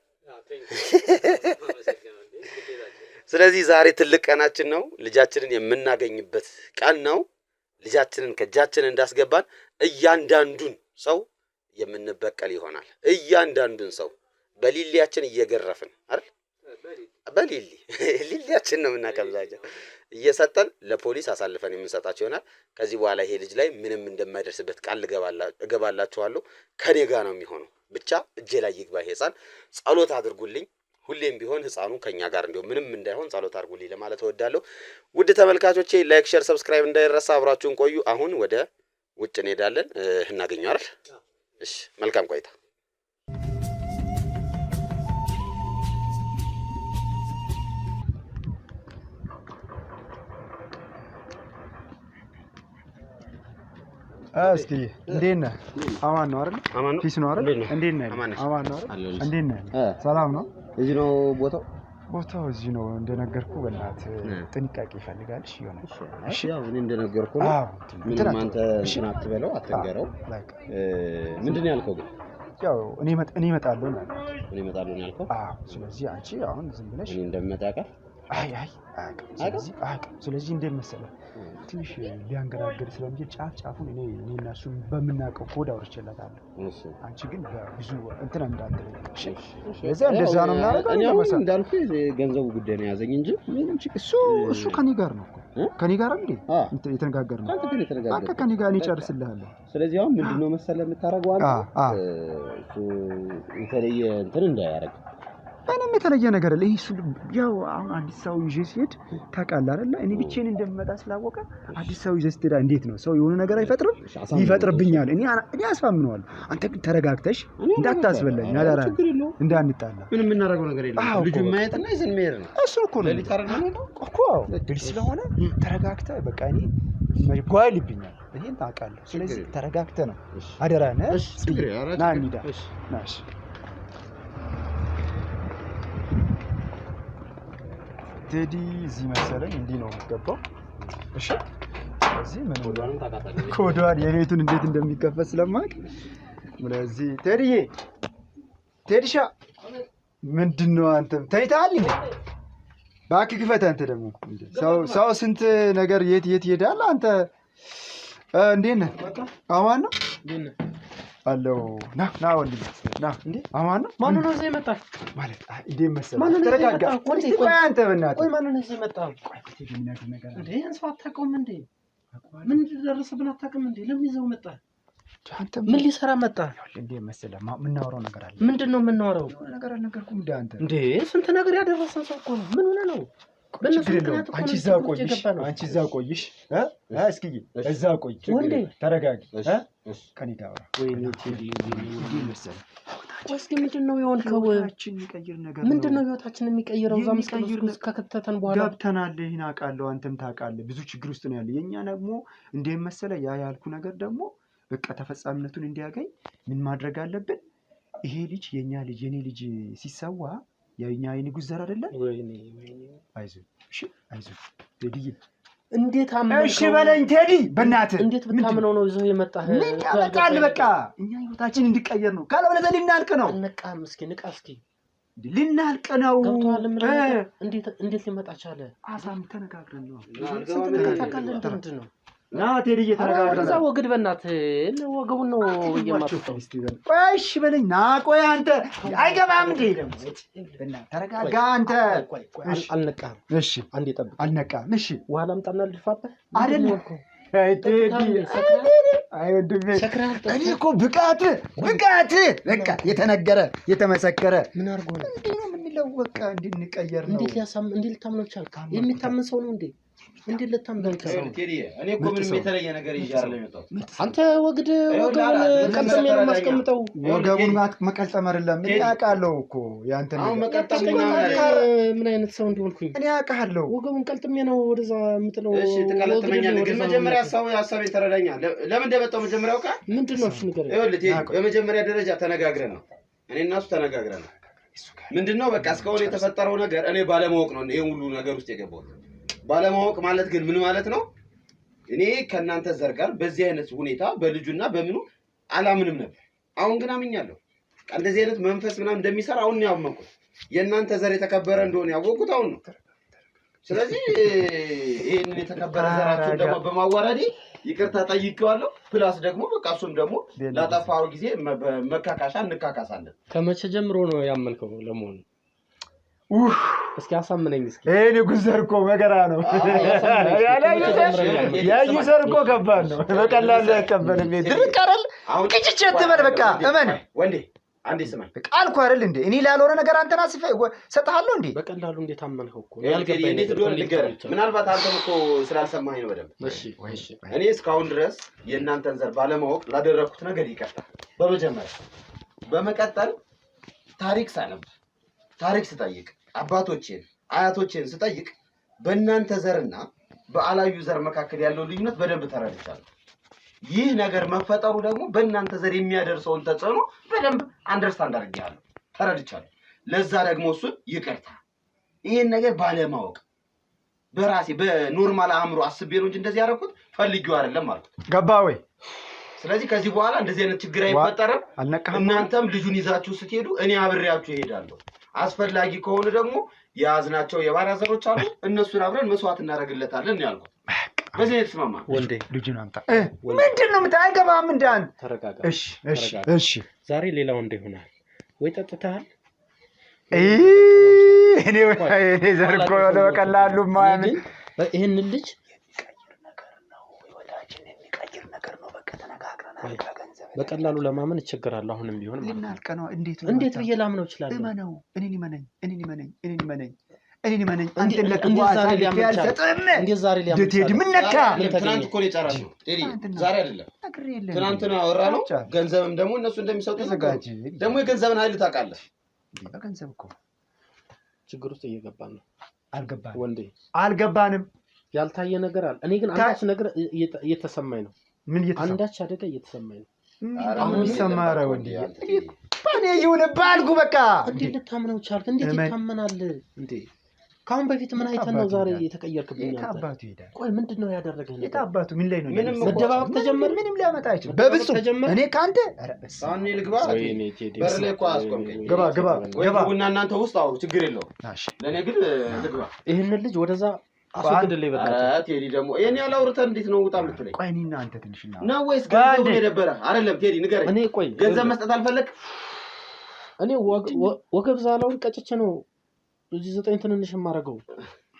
ስለዚህ ዛሬ ትልቅ ቀናችን ነው። ልጃችንን የምናገኝበት ቀን ነው። ልጃችንን ከእጃችን እንዳስገባን እያንዳንዱን ሰው የምንበቀል ይሆናል። እያንዳንዱን ሰው በሊሊያችን እየገረፍን አይደል? ሊሊያችን ነው የምናቀምዛቸው እየሰጠን ለፖሊስ አሳልፈን የምንሰጣቸው ይሆናል። ከዚህ በኋላ ይሄ ልጅ ላይ ምንም እንደማይደርስበት ቃል እገባላችኋለሁ። ከኔ ጋር ነው የሚሆነው። ብቻ እጄ ላይ ይግባ ይሄ ሕፃን። ጸሎት አድርጉልኝ ሁሌም ቢሆን ህፃኑ ከኛ ጋር እንደው ምንም እንዳይሆን ጸሎት አድርጉልኝ ለማለት እወዳለሁ። ውድ ተመልካቾቼ ላይክ፣ ሼር፣ ሰብስክራይብ እንዳይረሳ። አብራችሁን ቆዩ። አሁን ወደ ውጭ እንሄዳለን። እናገኘው አይደል? እሺ መልካም ቆይታ። እስኪ እንዴት ነህ? አማን ነው አይደል? ፊስ ነው አይደል? እንዴት ነህ? አማን ነው አይደል? እንዴት ነህ? ሰላም ነው? እዚህ ነው ቦታው? ቦታው እዚህ ነው። እንደነገርኩ በእናትህ ጥንቃቄ ይፈልጋል። እሺ ይሆነ። እሺ ያው እኔ እንደነገርኩ ነው። ምንም አንተ እንትን አትበለው፣ አትንገረው። ምንድን ያልከው ግን? ያው እኔ እመጣለሁ ነው። እኔ እመጣለሁ ነው ያልከው? አዎ። ስለዚህ አንቺ አሁን ዝም ብለሽ እኔ እንደምመጣ ያውቃል? አይ ስለዚህ እንዴት መሰለህ ትንሽ ሊያንገራግር ስለሚችል ጫፉን እኔና እሱን በምናውቀው ኮድ አውርቼላታለሁ። አንቺ ግን በብዙ እንትን እንዳትለኝ። እንደዛ ነው የምናደርገው። እኔ አሁን እንዳልኩህ ገንዘቡ ጉዳይ ነው ያዘኝ እንጂ ምንም ችግር እሱ ከኔ ጋር ነው እኮ ከኔ ጋር እንዴ የተነጋገርነው። በቃ ከኔ ጋር እኔ እጨርስልሃለሁ። ስለዚህ አሁን ምንድነው መሰለህ የምታደርገው አንተ እሱ የተለየ እንትን እንዳያደርግ ምንም የተለየ ነገር አለ። ይሄ ያው አሁን አዲስ ሰው ይዤ ሲሄድ ታውቃለህ አይደል? እኔ ብቻዬን እንደምመጣ ስላወቀ አዲስ ሰው ይዤ ስትሄድ እንዴት ነው ሰው የሆነ ነገር አይፈጥርም? ይፈጥርብኛል። እኔ አስፋምነዋለሁ። አንተ ግን ተረጋግተሽ እንዳታስበላኝ አዳራ እንዳንጣላ። ምንም የምናደርገው ነገር የለም። ልጁን ማየትና ይዘን መሄድ ነው። እሱ እኮ ነው እኮ ድል ስለሆነ ተረጋግተህ በቃ እኔ መጓል ይብኛል። ይሄን ታውቃለህ። ስለዚህ ተረጋግተህ ነው አደራ ነህ። ና እንሂዳ ናሽ ቴዲ እዚህ መሰለኝ እንዲህ ነው የሚገባው። እሺ ስለዚህ ምን ኮዷን የቤቱን እንዴት እንደሚከፈት ስለማውቅ ስለዚህ ቴዲሻ ምንድነው አንተም ተይታል እንዴ? እባክህ ክፈት። አንተ ደግሞ ሰው ስንት ነገር የት ይሄዳል። አንተ እንዴት ነህ? አማን ነው አለው። ና ወንድም ና። እንዴ አማን ነው? ማን ነው እዚህ መጣ ማለት እንዴ መሰለህ? ተረጋጋ። ቆይ አንተ በእናትህ ቆይ ማን ነው እዚህ መጣ? ቆይ ነገር እንዴ አንተ አታውቀውም እንዴ? ምን ደረሰብን አታውቅም እንዴ? ለምን ይዘው መጣ? አንተ ምን ሊሰራ መጣ? እንዴ መሰለህ የምናወራው ነገር አለ። ምንድነው የምናወራው? ነገር አልነገርኩም እንዴ አንተ? እንዴ ስንት ነገር ያደረሰን ሰው እኮ ነው። ምን ሆነ ነው? አንቺ እዛ ቆይሽ እስኪ እዛ ቆይ ወንዴ ተረጋጊ ከኔ ጋር ወይኔ ቴዲ መሰለህ እስኪ ምንድነው የሆንከው? ምንድነው ህይወታችንን የሚቀይረው? እዛ መስቀል ከከተተን በኋላ ገብተናል። ይሄን አውቃለሁ፣ አንተም ታውቃለህ። ብዙ ችግር ውስጥ ነው ያለ። የኛ ደግሞ እንዴት መሰለህ ያልኩ ነገር ደግሞ በቃ ተፈጻሚነቱን እንዲያገኝ ምን ማድረግ አለብን? ይሄ ልጅ የኔ ልጅ ሲሰዋ የኛ የንጉስ ዘር አይደለ? ወይኔ አይዞህ ቴዲ እንዴት አመንከው? እሺ በለኝ ቴዲ በእናትህ። እንዴት ብታምነው ነው ይዘው የመጣህ? ምን ያመጣል? በቃ እኛ ህይወታችን እንዲቀየር ነው። ካለበለዚያ ልናልቅ ነው። ንቃም እስኪ ልናልቅ ነው። እንዴት ሊመጣ ቻለ? አሳም ተነጋግረን ነው። ስንት ነገር ታውቃለህ። ምንድን ነው ና ቴዲ እየተነጋገርን እዛ ወግድ በእናትህ ወገቡን ነው የማትጠው። ቆይ እሺ በለኝ ና። ቆይ አንተ አይገባም እንዴ? በእናትህ ተረጋጋ አንተ። አልነቃህም? እሺ አንዴ ጠብቅ። አልነቃህም? እሺ ውሃ ላምጣና ልድፋብህ አይደለም? አይ ወንድሜ እኔ እኮ ብቃት በቃ የተነገረ የተመሰከረ ምን አድርጎ ነው የምንለው? በቃ እንድንቀየር ነው። እንዴት ልታምነው ቻልክ? የሚታመን ሰው ነው እንዴ? እንዴት ልታምነው ቻልክ? እኔ እኮ ምንም የተለየ ነገር ይዣለሁ የመጣሁት። አንተ ወገቡን ቀልጠም ነው የማስቀምጠው። ወገቡን መቀልጠም አይደለም። እኔ አውቃለሁ እኮ ያንተ ነው። አሁን መቀልጠም ምን አይነት ሰው እንደሆንኩኝ እኔ አውቃለሁ። ወገቡን ቀልጥሜ ነው ወደዛ የምጥለው። እሺ ትቀልጥመኛለህ፣ ግን መጀመሪያ ሀሳቤን ተረዳኛ። ለምን እንደመጣሁ መጀመሪያ አውቃለሁ። ምንድነው እሱ ነገር? ይኸውልህ በመጀመሪያ ደረጃ ተነጋግረን ነው፣ እኔ እና እሱ ተነጋግረን ነው። ምንድነው በቃ እስካሁን የተፈጠረው ነገር እኔ ባለማወቅ ነው ይሄን ሁሉ ነገር ውስጥ የገባሁት። ባለማወቅ ማለት ግን ምን ማለት ነው? እኔ ከእናንተ ዘር ጋር በዚህ አይነት ሁኔታ በልጁና በምኑ አላምንም ነበር። አሁን ግን አምኛለሁ። እንደዚህ አይነት መንፈስ ምናምን እንደሚሰራ አሁን ነው ያመንኩት። የእናንተ ዘር የተከበረ እንደሆነ ያወቅሁት አሁን ነው። ስለዚህ ይሄንን የተከበረ ዘራችሁን ደግሞ በማዋረዴ ይቅርታ ጠይቄዋለሁ። ፕላስ ደግሞ በቃ እሱም ደግሞ ላጠፋው ጊዜ መካካሻ እንካካሳለን። ከመቼ ጀምሮ ነው ያመንከው ለመሆኑ? እስኪ አሳምነኝ እስኪ። ንጉስ ዘር እኮ መከራ ነው። ያዩ ዘር እኮ ከባድ ነው። በቀላሉ አይቀበልም። ድርቅ አይደል? ቅጭጭ አትበል በቃ እመን ወንዴ። አንዴ ስማኝ ቃልኩ አይደል እንዴ እኔ ላልሆነ ነገር አንተና ሰጣለሁ እንዴ በቀላሉ እንዴት አመንከው እኮ ያልገባኝ እንዴት እንደሆነ ልንገርህ ምናልባት አንተም እኮ ስላልሰማኸኝ ነው በደንብ እሺ እኔ እስካሁን ድረስ የእናንተን ዘር ባለማወቅ ላደረኩት ነገር ይቀርታል በመጀመሪያ በመቀጠል ታሪክ ሳነብ ታሪክ ስጠይቅ አባቶቼን አያቶቼን ስጠይቅ በእናንተ ዘርና በአላዩ ዘር መካከል ያለው ልዩነት በደንብ ተረድቻለሁ ይህ ነገር መፈጠሩ ደግሞ በእናንተ ዘር የሚያደርሰውን ተጽዕኖ በደንብ አንደርስታንድ አድርጌያለሁ ተረድቻለሁ ለዛ ደግሞ እሱ ይቅርታ ይሄን ነገር ባለማወቅ በራሴ በኖርማል አእምሮ አስቤ ነው እንጂ እንደዚህ ያደረኩት ፈልጊው አይደለም ማለት ገባ ወይ ስለዚህ ከዚህ በኋላ እንደዚህ አይነት ችግር አይፈጠርም እናንተም ልጁን ይዛችሁ ስትሄዱ እኔ አብሬያችሁ እሄዳለሁ አስፈላጊ ከሆነ ደግሞ ያዝናቸው የባሪያ ዘሮች አሉ እነሱን አብረን መስዋዕት እናደርግለታለን ያልኩት በዚህ ተስማማ ወንዴ ልጅን አምጣ ምንድነው የምታገባም እንዳን ተረጋጋ እሺ ዛሬ ሌላ ወንዴ ይሆናል ወይ ጠጥተሃል እኔ ዘርቆ ለቀላሉ ማያምን ይሄን ልጅ በቀላሉ ለማመን እቸገራለሁ አሁንም ቢሆን ልናልቀ ነው እንዴት በየላም ነው ይችላል እመነው እኔን ይመነኝ አንተ ለከው አሳልፍ ያልሰጠም እንዴት ዛሬ ሊያም ቴዲ ምን ነካ ትናንት እኮ ነው የጨረስነው ቴዲ ዛሬ አይደለም ትናንትና አወራነው ገንዘብም ደግሞ እነሱ እንደሚሰጡ ተዘጋጅ ደግሞ የገንዘብን ኃይል ታውቃለህ በገንዘብ እኮ ችግር ውስጥ እየገባን ነው አልገባንም ወንዴ አልገባንም ያልታየ ነገር አለ እኔ ግን አንዳች ነገር እየተሰማኝ ነው ምን አንዳች አደጋ እየተሰማኝ ነው አሁን ይሰማራ ወንዴ ባኔ ይሁን ባልጉ በቃ እንዴት ልታምነው ቻልክ እንዴት ይታመናል እንዴ ካሁን በፊት ምን አይተን ነው ዛሬ የተቀየርክብኝ አንተ የታባቱ ይሄዳል ቆይ ምንድነው ያደረገህ ነገር የታባቱ ምን ላይ ነው መደባበቅ ተጀመረ ምንም ሊያመጣ አይችልም በብዙ እኔ ካንተ ሳኔ ልግባ በር ላይ እኮ አስቆምከኝ ገባ ቡና እናንተ ውስጥ አውሩ ችግር የለውም ለኔ ግን ልግባ ይሄን ልጅ ወደዛ አስወግድልኝ በቃ ቴዲ ደግሞ ይሄን ያላውርተን እንዴት ነው ውጣ የምትለኝ ቆይ እኔና አንተ ትንሽና ነው ወይስ ገንዘብ የደበረ አይደለም ቴዲ ንገረኝ እኔ ቆይ ገንዘብ መስጠት አልፈለክ እኔ ወገብ ዛላውን ቀጭቼ ነው እዚህ 9 ትንንሽ ማረገው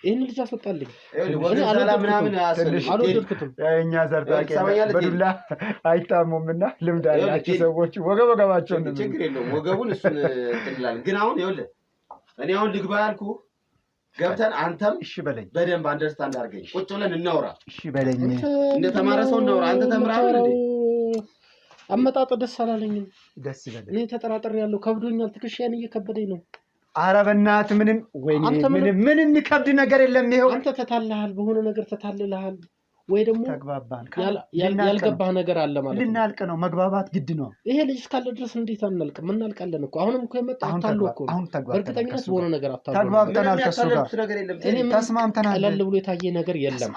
ይሄን ልጅ አስወጣልኝ እኔ አላምናምን አልወደድኩትም እኛ ዘርባቂ በዱላ አይታሙምና ልምድ አላችሁ ሰዎች ወገባቸው ነው ችግር የለውም ወገቡን እሱን ትላል ግን አሁን ይኸውልህ እኔ አሁን ልግባ ያልኩ ገብተን አንተም እሺ በለኝ በደንብ አንደርስታንድ አድርገኝ ቁጭ ብለን እናውራ እሺ በለኝ እንደ ተማረ ሰው እናውራ አንተ ተምራለህ እንዴ አመጣጥ ደስ አላለኝም ደስ ይበል እኔ ተጠራጥሬያለሁ ከብዶኛል ትክሽያን እየከበደኝ ነው ኧረ በእናትህ ምንም ምንም የሚከብድ ነገር የለም ይሄው አንተ ተታለሃል በሆነ ነገር ተታልለሃል ወይ ደግሞ ተግባባን ያልገባህ ነገር አለ ማለት ነው ልናልቅ ነው መግባባት ግድ ነው ይሄ ልጅ እስካለ ድረስ እንዴት አንልቅ ምን እናልቃለን እኮ አሁንም እኮ የመጣው ታሎ እኮ በእርግጠኝነት በሆነ ነገር አታውቁ ተግባብተናል ከሱ ጋር እኔ ተስማምተናል ቀለል ብሎ የታየ ነገር የለም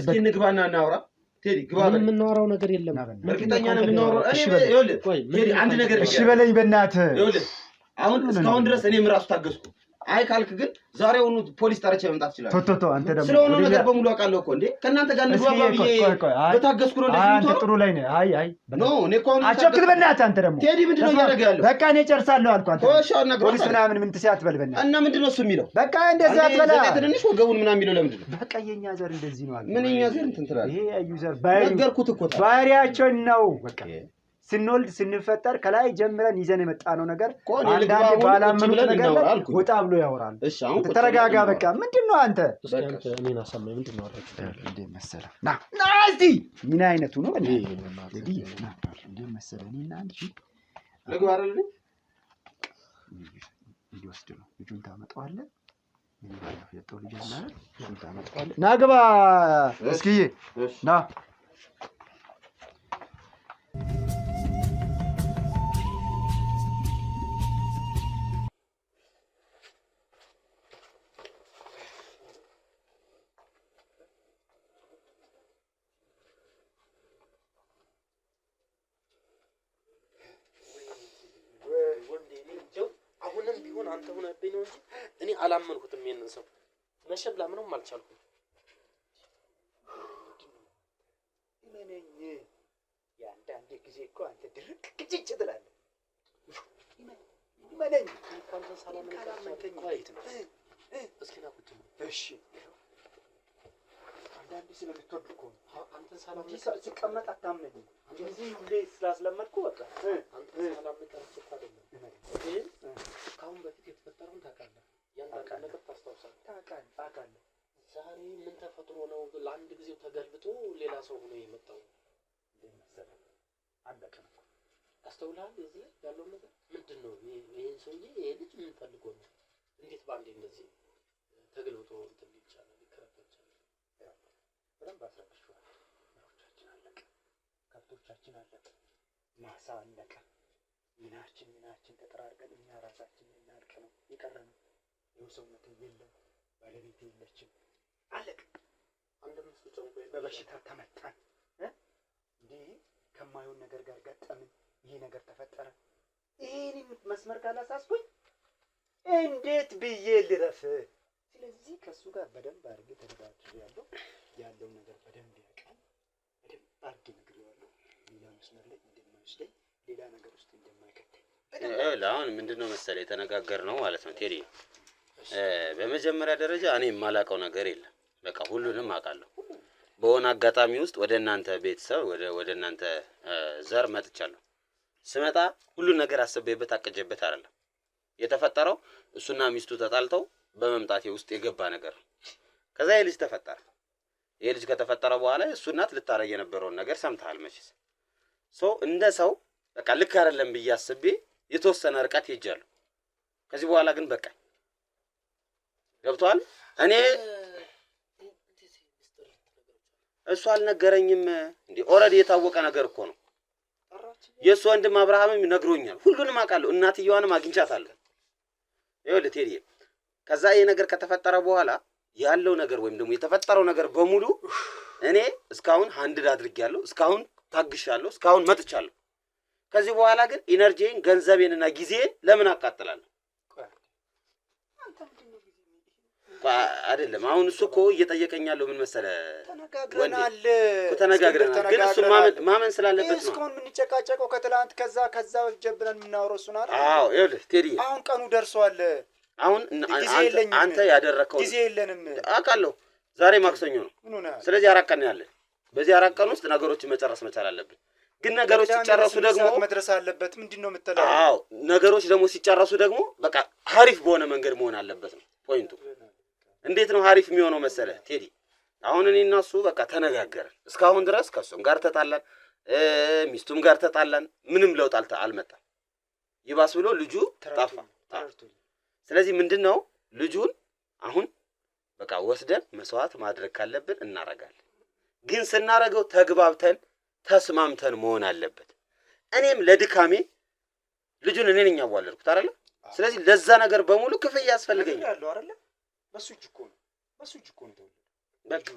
እስኪ ንግባና እናውራ ቴዲ ግባ ምን የምናወራው ነገር የለም እርግጠኛ ነኝ የምናወራው እኔ ይኸውልህ ቴዲ አንድ ነገር እሺ በለኝ በእናትህ ይኸውልህ አሁን እስካሁን ድረስ እኔም ራሱ ታገስኩ አይ ካልክ ግን ዛሬውኑ ፖሊስ ጠርቼ መምጣት ይችላል ቶቶቶ አንተ ደግሞ ስለሆነ ነገር በሙሉ አውቃለሁ እኮ እንዴ ከናንተ ጋር እንግባባ ብዬ በታገስኩ ነው እንደዚህ አንተ ጥሩ ላይ ነህ አይ ኖ እኔ እኮ አቸክል በእናትህ አንተ ደግሞ ቴዲ ምንድነው እያደረገ ያለው በቃ እኔ ጨርሳለሁ አልኩ አንተ ፖሊስ ምናምን ምን ትሲያት በልበና እና ምንድነው እሱ የሚለው በቃ እንደዛ አትበላ ትንሽ ወገቡን ምናምን የሚለው ለምንድን ነው በቃ የኛ ዘር እንደዚህ ነው አለ ምን የኛ ዘር እንትን ትላለህ ይሄ ዩዘር ነገርኩት እኮ ባህሪያቸው ነው በቃ ስንወልድ ስንፈጠር ከላይ ጀምረን ይዘን የመጣነው ነገር አንዳንዴ ባላመኑት ነገር ወጣ ብሎ ያወራል እሺ አሁን ተረጋጋ በቃ ምንድነው አንተ እኔና ሰማይ ምንድነው አወራችሁ እንዴ መሰለ ና እስቲ ምን አይነቱ ነው እንዴ እንዴ መሰለ እኔና አንቺ ልግባ አይደል ይወስድ ነው ልጁን ታመጣዋለህ የጠው ልጅ አለ ልጁን ታመጣዋለህ ና ግባ እስኪ ና አንተ ሆነብኝ ነው እንጂ እኔ አላመንኩትም የነን ሰው መሸብ ላምነውም አልቻልኩም ምንኝ ያንዳንዴ ጊዜ እኮ አንተ ድርቅ ግጭጭ ትላለህ ምንኝ እንኳን ሰላም ካላመንከኝ ቆይት ነው እስኪ ና ቁጭ እሺ አንዳንዴ ስለምትወድ እኮ ነው። አንተን ሰላም ሲቀመጥ አታምነኝም። እንደዚህ ሁሌ ስላስለመድኩ በቃ አንተን ሰላም ልቀርጽ እኮ አይደለም። ግን ከአሁን በፊት የተፈጠረውን ታውቃለህ። ያን ነገር ታስታውሳለህ? ታውቃለህ። ዛሬ ምን ተፈጥሮ ነው ለአንድ ጊዜው ተገልብጦ ሌላ ሰው ሆኖ የመጣው? መሰለህ አለቀ ነው። አስተውለሃል? እዚህ ላይ ያለው ነገር ምንድን ነው? ይሄን ሰውዬ ይሄ ልጅ ምን ፈልጎ ነው? እንዴት ባንዴ እንደዚህ ተገልብጦ እንትን ይቻላል? ይከራከራል። በደንብ አስረግጬዋለሁ። ምኖቻችን አለቀ፣ ከብቶቻችን አለቀ፣ ማሳ አለቀ። ምናችን ተጠራርገን እኛ ራሳችን እናልቅ ነው የቀረነው። ይኸው ሰውነቴ የለም፣ ባለቤቴ የለችም፣ አለቀ። አንድምስቱ ጨንቆ በበሽታ ተመታን። እንዲህ ከማይሆን ነገር ጋር ገጠምን። ይሄ ነገር ተፈጠረ። ይሄን መስመር ካላሳስኩኝ እንዴት ብዬ ልረፍ? ስለዚህ ከሱ ጋር በደንብ አድርጌ ተነጋግሬያለሁ። ያለው ነገር በደንብ ያውቃል። በደንብ አድርጌ ነግሬዋለሁ። ሌላ መስመር ላይ እንደማይወስደኝ፣ ሌላ ነገር ውስጥ እንደማይከተኝ። አሁን ምንድነው መሰለህ የተነጋገርነው ማለት ነው ቴዲ። በመጀመሪያ ደረጃ እኔ የማላውቀው ነገር የለም። በቃ ሁሉንም አውቃለሁ። በሆነ አጋጣሚ ውስጥ ወደ እናንተ ቤተሰብ ወደ እናንተ ዘር መጥቻለሁ። ስመጣ ሁሉን ነገር አስቤበት አቅጄበት አይደለም የተፈጠረው። እሱና ሚስቱ ተጣልተው በመምጣቴ ውስጥ የገባ ነገር ነው። ከዛ የልጅ ተፈጠረ። የልጅ ከተፈጠረ በኋላ እሱ እናት ልታረግ የነበረውን ነገር ሰምተሃል መቼስ። እንደ ሰው በቃ ልክ አይደለም ብዬ አስቤ የተወሰነ ርቀት ሄጃለሁ። ከዚህ በኋላ ግን በቃ ገብቷል። እኔ እሱ አልነገረኝም እንዴ? ኦልሬዲ የታወቀ ነገር እኮ ነው። የእሱ ወንድም አብርሃምም ነግሮኛል። ሁሉንም አውቃለሁ። እናትየዋንም አግኝቻታለሁ። ይኸውልህ ቴዲ፣ ከዛ ይሄ ነገር ከተፈጠረ በኋላ ያለው ነገር ወይም ደግሞ የተፈጠረው ነገር በሙሉ እኔ እስካሁን ሃንድል አድርጌያለሁ፣ እስካሁን ታግሻለሁ፣ እስካሁን መጥቻለሁ። ከዚህ በኋላ ግን ኢነርጂን፣ ገንዘቤንና ጊዜን ለምን አቃጥላለሁ? አይደለም አሁን እሱ እኮ እየጠየቀኝ ያለው ምን መሰለህ? ተነጋግረናል። ግን እሱ ማመን ስላለበት ነው። እስካሁን የምንጨቃጨቀው ከትላንት ከዛ ጀብለን የምናወራው እሱን አይደል? አዎ ይኸውልህ ቴዲ፣ አሁን ቀኑ ደርሷል። አሁን አንተ ያደረከው ጊዜ የለንም አውቃለሁ። ዛሬ ማክሰኞ ነው። ስለዚህ 4 ቀን ያለን። በዚህ 4 ቀን ውስጥ ነገሮችን መጨረስ መቻል አለብን። ግን ነገሮች ሲጨረሱ ደግሞ መድረስ አለበት። ምንድነው የምትለው? አዎ ነገሮች ደግሞ ሲጨረሱ ደግሞ በቃ ሀሪፍ በሆነ መንገድ መሆን አለበት ነው ፖይንቱ። እንዴት ነው ሀሪፍ የሚሆነው መሰለህ ቴዲ? አሁን እኔና እሱ በቃ ተነጋገርን። እስካሁን ድረስ ከሱም ጋር ተጣላን፣ ሚስቱም ጋር ተጣላን። ምንም ለውጥ አልመጣም። ይባስ ብሎ ልጁ ጠፋ። ስለዚህ ምንድነው ልጁን አሁን በቃ ወስደን መስዋዕት ማድረግ ካለብን እናረጋለን። ግን ስናረገው ተግባብተን ተስማምተን መሆን አለበት። እኔም ለድካሜ ልጁን እኔ ነኝ ያዋለድኩት አይደል? ስለዚህ ለዛ ነገር በሙሉ ክፍያ ያስፈልገኛል አይደል? በሱ እጅ እኮ ነው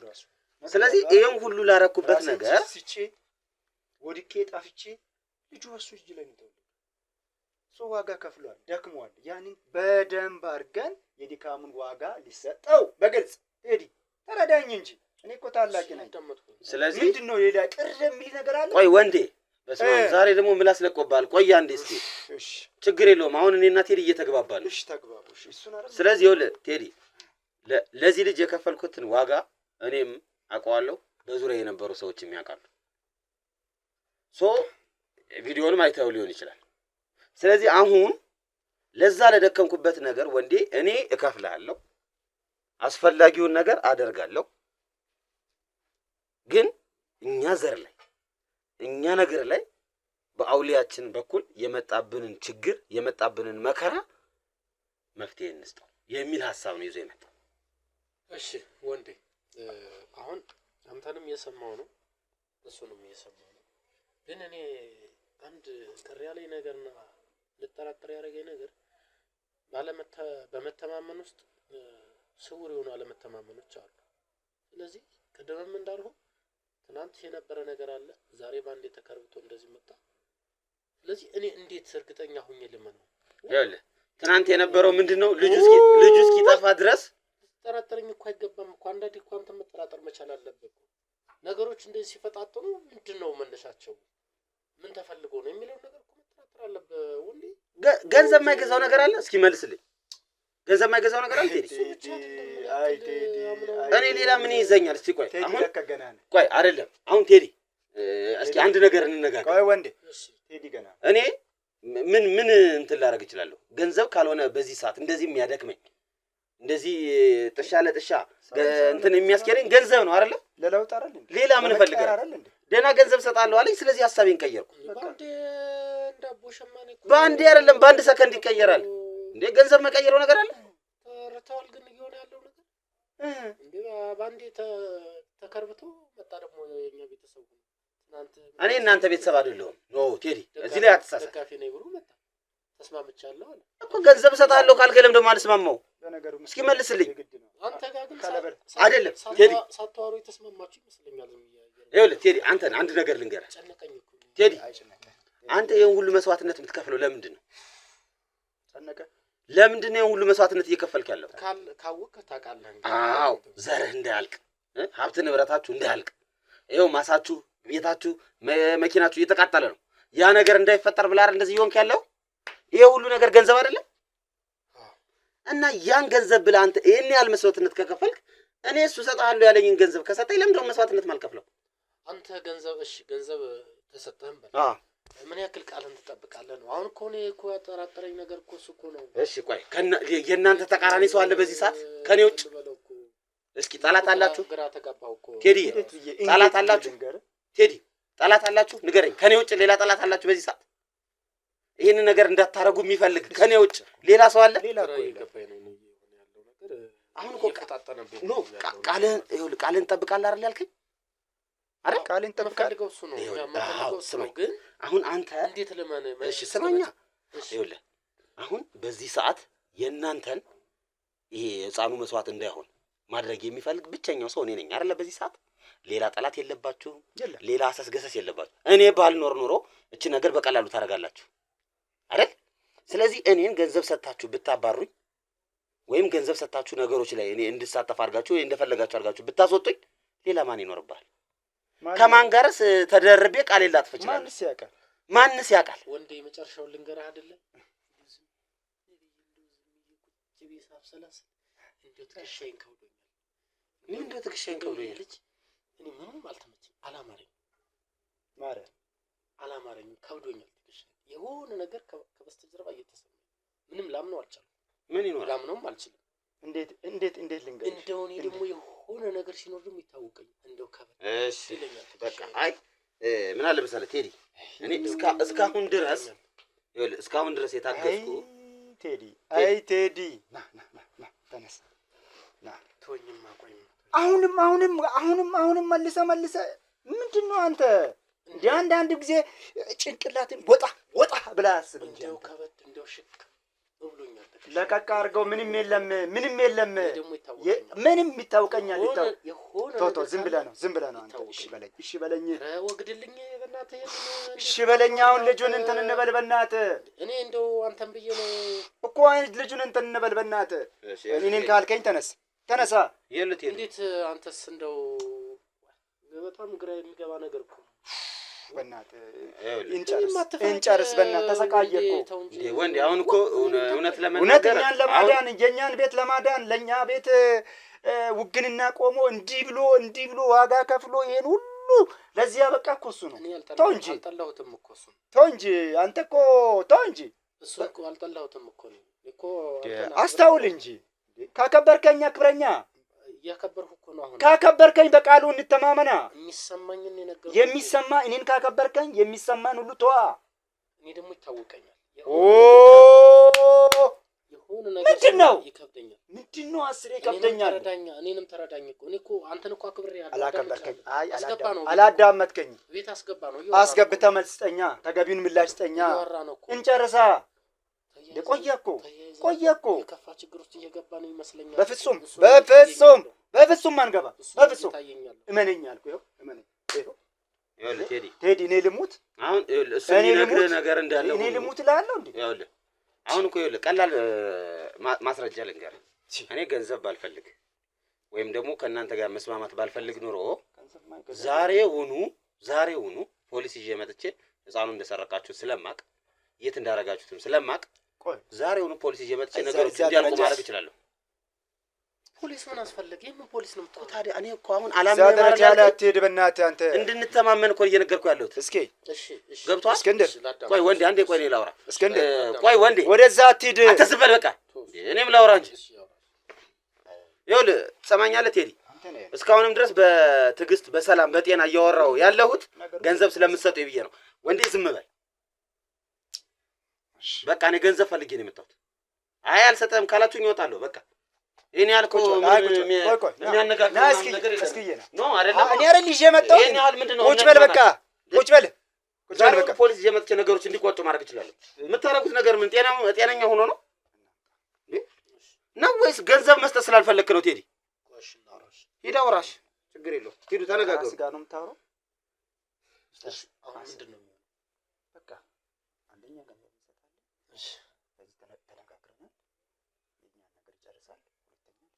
ራሱ። ስለዚህ ይሄን ሁሉ ላረኩበት ነገር ሲቼ ወድቄ ጣፍቼ ልጁ በሱ እጅ ላይ ነው። ሰው ዋጋ ከፍሏል፣ ደክሟል። ያንን በደንብ አድርገን የድካሙን ዋጋ ሊሰጠው በግልጽ ቴዲ ተረዳኝ እንጂ እኔ እኮ ታላቅ ነኝ። ስለዚህ ምንድነው ሌላ ቅር የሚል ነገር አለ? ቆይ ወንዴ፣ በስመ አብ ዛሬ ደግሞ ምላስ ለቆባል። ቆይ አንዴ እስኪ ችግር የለውም። አሁን እኔና ቴዲ እየተግባባን ነው። እሺ ተግባቡ። እሺ እሱን አይደል? ስለዚህ ይኸውልህ ቴዲ፣ ለዚህ ልጅ የከፈልኩትን ዋጋ እኔም አውቀዋለሁ፣ በዙሪያ የነበሩ ሰዎችም ያውቃሉ። ቪዲዮንም አይተው ሊሆን ይችላል። ስለዚህ አሁን ለዛ ለደከምኩበት ነገር ወንዴ እኔ እከፍልሃለሁ፣ አስፈላጊውን ነገር አደርጋለሁ። ግን እኛ ዘር ላይ እኛ ነገር ላይ በአውሊያችን በኩል የመጣብንን ችግር የመጣብንን መከራ መፍትሄ እንስጠው የሚል ሐሳብ ነው ይዞ የመጣው። እሺ ወንዴ፣ አሁን አንተንም እየሰማው ነው እሱንም እየሰማው ነው። ግን እኔ አንድ ቅር ያለኝ ነገርና ልጠራጠር ያደረገኝ ነገር በመተማመን ውስጥ ስውር የሆኑ አለመተማመኖች አሉ። ስለዚህ ቅድምም እንዳልሁ ትናንት የነበረ ነገር አለ፣ ዛሬ ባንዴ ተከርብቶ እንደዚህ መጣ። ስለዚህ እኔ እንዴት እርግጠኛ ሆኜ ልመነው? ይኸውልህ ትናንት የነበረው ምንድነው? ልጁ እስኪጠፋ ድረስ ጠራጠረኝ እኮ አይገባም እኮ። አንዳንዴ እኮ አንተ መጠራጠር መቻል አለበት። ነገሮች እንደዚህ ሲፈጣጥኑ ምንድነው መነሻቸው? ምን ተፈልጎ ነው የሚለው ነገር እኮ መጠራጠር አለበት ወንዴ። ገንዘብ የማይገዛው ነገር አለ? እስኪ መልስልኝ። ገንዘብ የማይገዛው ነገር አለ ቴዲ? አይ ቴዲ እኔ ሌላ ምን ይዘኛል? እስቲ ቆይ ቴዲ አሁን ለካ ገና ነህ። ቆይ አይደለም አሁን ቴዲ እስኪ አንድ ነገር እንነጋገር። ቆይ ወንዴ ቴዲ ገና እኔ ምን እንትን ላደርግ እችላለሁ? ገንዘብ ካልሆነ በዚህ ሰዓት እንደዚህ የሚያደክመኝ እንደዚህ ጥሻ ለጥሻ እንትን የሚያስኬደኝ ገንዘብ ነው አይደለ? ለለውጥ አይደል እንዴ? ሌላ ምን እፈልጋለሁ? ደህና ገንዘብ ሰጣለሁ አለኝ። ስለዚህ ሐሳቤን ቀየርኩ። በአንዴ አይደለም በአንድ ሰከንድ ይቀየራል እንዴ? ገንዘብ መቀየረው ነገር አለ? ተረታዋል ግን እየሆነ ያለው ነገር እንዴ በአንዴ ተከርብቶ መጣ። ደግሞ የኛ ቤተሰብ እኔ እናንተ ቤተሰብ አይደለሁም። ኖ ቴዲ እዚህ ላይ አትሳሳት። ደጋፊ ነኝ ብሎ መጣ። ተስማምቻለሁ አለ እኮ ገንዘብ ሰጣለሁ ካልከለም ደግሞ አልስማማው። እስኪ መልስልኝ። አንተ ጋር ግን አይደለም ቴዲ ሳታወሩ የተስማማችሁ ይመስለኛል። ይኸውልህ ቴዲ አንተን አንድ ነገር ልንገርህ። ጨነቀኝ እኮ ቴዲ አንተ ይሄን ሁሉ መስዋዕትነት የምትከፍለው ለምንድን ነው? ጨነቀ ለምንድን ነው ይሄን ሁሉ መስዋዕትነት እየከፈልክ ያለው? ካወቅህ ታውቃለህ። አዎ ዘርህ እንዳያልቅ ሀብት ንብረታችሁ እንዳያልቅ ይኸው ማሳችሁ፣ ቤታችሁ፣ መኪናችሁ እየተቃጠለ ነው። ያ ነገር እንዳይፈጠር ብለህ አይደል እንደዚህ ይሆንክ ያለው? ይሄ ሁሉ ነገር ገንዘብ አይደለም? እና ያን ገንዘብ ብለህ አንተ ይሄን ያህል መስዋዕትነት ከከፈልክ እኔ እሱ እሰጥሃለሁ ያለኝን ገንዘብ ከሰጠኝ ለምንድን ነው መስዋዕትነት ማልከፍለው? አንተ ገንዘብ እሺ ገንዘብ ተሰጠህም በል ምን ያክል ቃልን ትጠብቃለህ ነው? አሁን እኮ እኔ እኮ ያጠራጠረኝ ነገር እኮ እሱ እኮ ነው። እሺ ቆይ የእናንተ ተቃራኒ ሰው አለ በዚህ ሰዓት ከኔ ውጭ? እስኪ ጠላት አላችሁ? ግራ ተጋባሁ እኮ ቴዲ ጠላት አላችሁ? ቴዲ ጠላት አላችሁ? ንገረኝ። ከኔ ውጭ ሌላ ጠላት አላችሁ በዚህ ሰዓት? ይሄን ነገር እንዳታረጉ የሚፈልግ ከኔ ውጭ ሌላ ሰው አለ? ሌላ እኮ ይገባኝ ነው ያለው ነገር። አሁን እኮ ቃልህን ይኸውልህ ቃልህን ጠብቃለህ አይደል ያልከኝ? አረ ቃልን ተፈልገው እሱ ነው ያማፈልገው እሱ ነው። ግን አሁን አንተ እንዴት ለማን እሺ ስማኛ፣ ይኸውልህ አሁን በዚህ ሰዓት የእናንተን ይሄ ህፃኑ መስዋዕት እንዳይሆን ማድረግ የሚፈልግ ብቸኛው ሰው እኔ ነኝ አይደለ? በዚህ ሰዓት ሌላ ጠላት የለባችሁም፣ ሌላ አሰስገሰስ የለባችሁ። እኔ ባልኖር ኖሮ እቺ ነገር በቀላሉ ታደርጋላችሁ አይደል? ስለዚህ እኔን ገንዘብ ሰጣችሁ ብታባሩኝ ወይም ገንዘብ ሰጣችሁ ነገሮች ላይ እኔ እንድሳተፍ አድርጋችሁ ወይ እንደፈለጋችሁ አድርጋችሁ ብታስወጡኝ ሌላ ማን ይኖርባል? ከማን ጋርስ ተደርቤ ቃሌን ላጥፍ እችላለሁ? ማንስ ያውቃል? ወንዴ መጨረሻውን ልንገርህ አይደለ? ትከሻዬን ከብዶኛል። ምንድነው ትከሻዬን ከብዶኛል? እኔ ምንም አልተመቸኝ፣ አላማረኝም፣ ከብዶኛል። የሆነ ነገር ከበስተጀርባ እየተሰማኝ ምንም ላምነው አልቻልኩም። ምን ይኖር ላምነውም አልችልም። እንዴት ልንገርሽ? እንደው እኔ ደግሞ የሆነ ነገር ሲኖር ደግሞ ይታወቀኝ እንደው ከበድ ይለኛል። በቃ አይ ምን አለ መሰለህ ቴዲ፣ እኔ እስካሁን ድረስ የታገስኩ ቴዲ አይ ቴዲ ና ተነስ ና ተወኝማ ቆይ አሁንም መልሰ ምንድነው አንተ እንደ አንድ ጊዜ ጭንቅላትን ወጣ ብላ አስብ እንጂ እንደው ከበድ እንደው ሽክ ብሎኛል። ለቀቅ አድርገው ምንም የለም ምንም ይታወቀኛል። ቶቶ ዝም ብለህ ነው አንተ። እሺ በለኝ ወግድልኝ በእናትህ እሺ በለኝ። አሁን ልጁን እንትን እንበል በእናትህ። እኔ እንደው አንተም ብዬ ነው እኮ ልጁን እንትን እንበል በእናትህ። እኔን ካልከኝ ተነሳ። እንዴት አንተስ እንደው በጣም ግራ የሚገባ ነገር እኮ በእናትህ እንጨርስ በእናትህ። ተሰቃየህ እኮ ወንዴ። አሁን እኮ እውነት ለመናገር ለማዳን የኛን ቤት ለማዳን ለኛ ቤት ውግንና ቆሞ እንዲህ ብሎ ዋጋ ከፍሎ ይሄን ሁሉ ለዚህ ያበቃ እኮ እሱ ነው። ተው እንጂ አልጠላሁትም እኮ እሱ። ተው እንጂ አንተ እኮ ተው እንጂ እሱ እኮ አልጠላሁትም እኮ አስታውል እንጂ። ካከበርከኝ አክብረኛ። ያከበርኩ እኮ ነው። አሁን ካከበርከኝ በቃሉ እንተማመና። የሚሰማኝን ነገር የሚሰማ እኔን ካከበርከኝ የሚሰማን ሁሉ ተዋ። እኔ ደግሞ ይታወቀኛል። የሆነ ነገር ይከብደኛል። ምንድነው አስሬ ይከብደኛል። እኔንም ተረዳኝ እኮ። እኔ እኮ አንተን እኮ አክብሬ ያለው አላከበርከኝ። አላዳመጥከኝ። ቤት አስገባ ነው። አስገብተህ መልስ ስጠኛ፣ ተገቢውን ምላሽ ስጠኛ። እንጨርሳ። ቆየ እኮ የከፋ ችግር ውስጥ እየገባ ነው ይመስለኛል። በፍጹም አንገባ። በፍጹም እመነኝ አልኩህ። ይኸው እመነኝ። ይኸውልህ ቴዲ እኔ ልሙት አሁን እሱ የሚነግርህ ነገር እንዳለ እኔ ልሙት እልሃለሁ እንዴ? ይኸውልህ አሁን እኮ ይኸውልህ ቀላል ማስረጃ ልንገርህ። እኔ ገንዘብ ባልፈልግ ወይም ደግሞ ከእናንተ ጋር መስማማት ባልፈልግ ኑሮ ዛሬውኑ ፖሊስ ይዤ መጥቼ ህፃኑን እንደሰረቃችሁት ስለማቅ የት እንዳረጋችሁትም ስለማቅ ዛሬውኑ ፖሊስ እየመጣች ነገሮች እንዲያልቁ ማድረግ እችላለሁ። ፖሊስ ምን አስፈለገ? የምን ፖሊስ ነው የምታወራው? ታዲያ እኔ እኮ አሁን እዛ አላማዬ ደረጃ ማለት ላይ አትሄድ በእናትህ አንተ። እንድንተማመን እኮ እየነገርኩህ ያለሁት። እስኪ እሺ ገብቶሃል? እስክንድር ቆይ ወንዴ አንዴ ቆይ እኔ ላውራ። እስክንድር ቆይ ወንዴ ወደዛ አትሄድ። አንተ ዝም በል በቃ። እኔም ላውራ እንጂ ይኸውልህ ትሰማኛለህ ቴዲ? እስካሁንም ድረስ በትዕግስት በሰላም በጤና እያወራሁ ያለሁት ገንዘብ ስለምትሰጠው ብዬ ነው። ወንዴ ዝም በል በቃ። እኔ ገንዘብ ፈልጌ ነው የመጣሁት። አይ አልሰጠህም ካላችሁኝ እወጣለሁ በቃ። እኔ ያልኩህ የሚያነጋግር ነገር የለም። ኖ አይደለም እኔ አይደል ይዤ መጣሁ። ይሄን ያህል ምንድን ነው? ቁጭ በል በቃ ቁጭ በል ቁጭ በል በቃ። ፖሊስ ይዤ መጥቼ ነገሮች እንዲቋጩ ማድረግ እችላለሁ። የምታደርጉት ነገር ምን ጤነኛ ሆኖ ነው ነው ወይስ ገንዘብ መስጠት ስላልፈለክ ነው? ቴዲ ሂድ አውራሽ፣ ችግር የለውም ሂዱ ተነጋገሩ። ጋር ነው የምታወራው። እሺ አሁን ምንድን ነው የሚሆነው? በቃ አንደኛ ገንዘብ እንሰጣለን። እሺ በዚህ ተነጋግረናል። የኛን ነገር ይጨርሳል። ሁለተኛ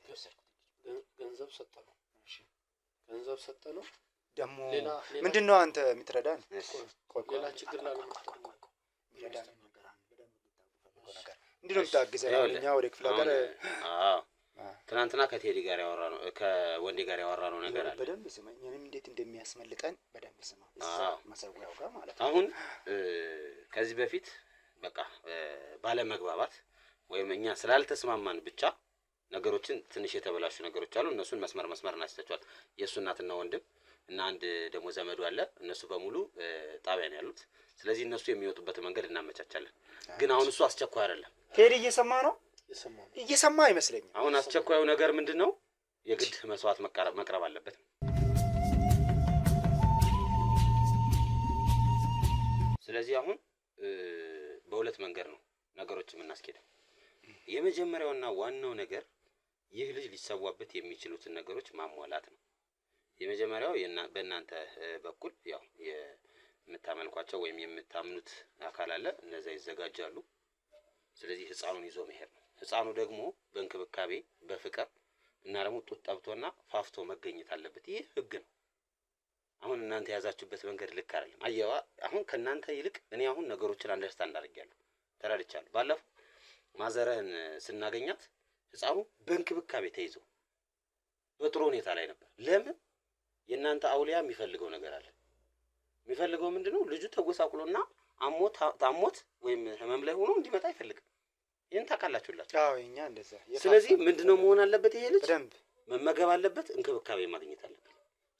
እንሰጠዋለን። ገንዘብ ሰጠነው። እሺ ገንዘብ ሰጠነው። ደግሞ ሌላ ምንድን ነው አንተ የምትረዳን? ሌላ ችግር ላለመፍጠር የሚረዳን ነገር አለ። በደንብ ልታውቁ ነገር እንዲህ ነው የምታግዘን። እኛ ወደ ክፍለ ሀገር ትናንትና ከቴዲ ጋር ያወራነው ከወንዴ ጋር ያወራነው ነገር አለ። በደንብ ስማኝ። እኔም እንዴት እንደሚያስመልጠን በደንብ ስማ። መሰዊያው ጋር ማለት ነው። አሁን ከዚህ በፊት በቃ ባለመግባባት ወይም እኛ ስላልተስማማን ብቻ ነገሮችን ትንሽ የተበላሹ ነገሮች አሉ። እነሱን መስመር እናስተቻቸዋል። የእሱ እናትና ወንድም እና አንድ ደግሞ ዘመዱ አለ። እነሱ በሙሉ ጣቢያ ነው ያሉት። ስለዚህ እነሱ የሚወጡበት መንገድ እናመቻቻለን። ግን አሁን እሱ አስቸኳይ አይደለም። ቴዲ እየሰማ ነው? እየሰማ አይመስለኝም። አሁን አስቸኳዩ ነገር ምንድነው? የግድ መስዋዕት መቅረብ አለበት። ስለዚህ አሁን በሁለት መንገድ ነው ነገሮች የምናስኬደው። የመጀመሪያውና ዋናው ነገር ይህ ልጅ ሊሰዋበት የሚችሉትን ነገሮች ማሟላት ነው። የመጀመሪያው በእናንተ በኩል ያው የምታመልኳቸው ወይም የምታምኑት አካል አለ። እነዛ ይዘጋጃሉ። ስለዚህ ህፃኑን ይዞ መሄድ ነው። ህፃኑ ደግሞ በእንክብካቤ በፍቅር እና ደግሞ ጡት ጠብቶና ፋፍቶ መገኘት አለበት። ይህ ህግ ነው። አሁን እናንተ የያዛችሁበት መንገድ ልክ አይደለም። አየዋ አሁን ከእናንተ ይልቅ እኔ አሁን ነገሮችን አንደርስታንድ አድርጌያለሁ፣ ተረድቻለሁ። ባለፈው ማዘረህን ስናገኛት ህፃኑ በእንክብካቤ ተይዞ በጥሩ ሁኔታ ላይ ነበር። ለምን? የእናንተ አውሊያ የሚፈልገው ነገር አለ። የሚፈልገው ምንድነው? ልጁ ተጎሳቁሎና አሞት ወይም ህመም ላይ ሆኖ እንዲመጣ አይፈልግም። ይሄን ታውቃላችሁላችሁ። አዎ እኛ እንደዛ። ስለዚህ ምንድነው መሆን አለበት? ይሄ ልጅ በደንብ መመገብ አለበት፣ እንክብካቤ ማግኘት አለበት።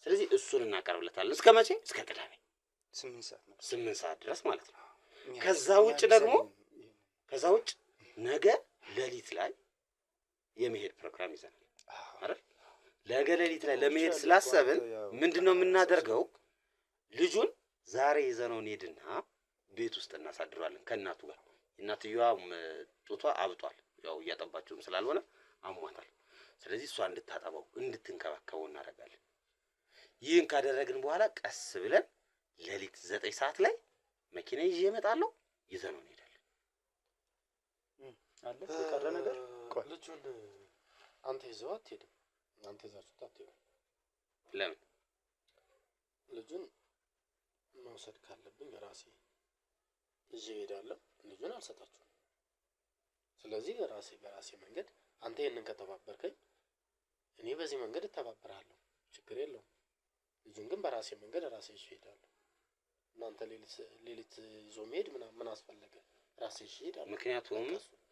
ስለዚህ እሱን እናቀርብለታለን። እስከ መቼ? እስከ ቅዳሜ 8 ሰዓት ድረስ ማለት ነው። ከዛ ውጭ ነገ ሌሊት ላይ የመሄድ ፕሮግራም ይዘናል አይደል? ነገ ሌሊት ላይ ለመሄድ ስላሰብን ምንድነው የምናደርገው? ልጁን ዛሬ ይዘነው እንሄድና ቤት ውስጥ እናሳድራለን ከእናቱ ጋር። እናትየዋ ጡቷ አብጧል፣ ያው እያጠባችውም ስላልሆነ አሟታል። ስለዚህ እሷ እንድታጠባው እንድትንከባከበው እናደርጋለን። ይህን ካደረግን በኋላ ቀስ ብለን ሌሊት 9 ሰዓት ላይ መኪና ይዤ እመጣለሁ፣ ይዘነው እንሄዳለን። አለ የቀረ ነገር? ልጁን አንተ ይዘው አትሄድም? አንተ ይዛችሁት አትሄድም? ለምን? ልጁን መውሰድ ካለብኝ ራሴ ይዤ እሄዳለሁ። ልጁን አልሰጣችሁም። ስለዚህ በራሴ መንገድ አንተ ይሄንን ከተባበርከኝ እኔ በዚህ መንገድ እተባበራለሁ፣ ችግር የለውም። ልጁን ግን በራሴ መንገድ ራሴ ይዤ እሄዳለሁ። እናንተ ሌሊት ይዞ መሄድ ምን አስፈለገ? ራሴ ይዤ እሄዳለሁ። ምክንያቱም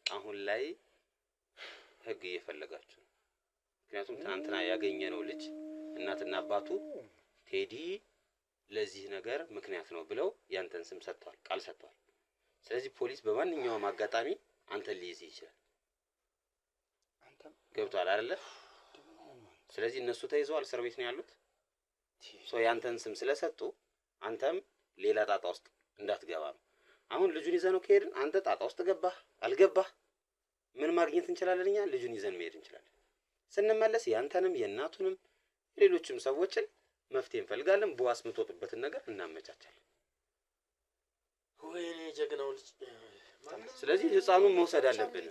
አሁን ላይ ህግ እየፈለጋችሁ ነው። ምክንያቱም ትናንትና ያገኘነው ልጅ እናትና አባቱ ቴዲ ለዚህ ነገር ምክንያት ነው ብለው ያንተን ስም ሰጥተዋል፣ ቃል ሰጥተዋል። ስለዚህ ፖሊስ በማንኛውም አጋጣሚ አንተን ሊይዝ ይችላል። ገብቷል አይደለ? ስለዚህ እነሱ ተይዘዋል፣ እስር ቤት ነው ያሉት። ያንተን ስም ስለሰጡ አንተም ሌላ ጣጣ ውስጥ እንዳትገባ ነው። አሁን ልጁን ይዘነው ከሄድን አንተ ጣጣ ውስጥ ገባህ አልገባህ ምን ማግኘት እንችላለን? እኛ ልጁን ይዘን መሄድ እንችላለን። ስንመለስ ያንተንም የእናቱንም ሌሎችም ሰዎችን መፍትሄ እንፈልጋለን። በዋስ የምትወጡበትን ነገር እናመቻቻለን። ወይኔ ጀግናው ልጅ። ስለዚህ ህፃኑን መውሰድ አለብን።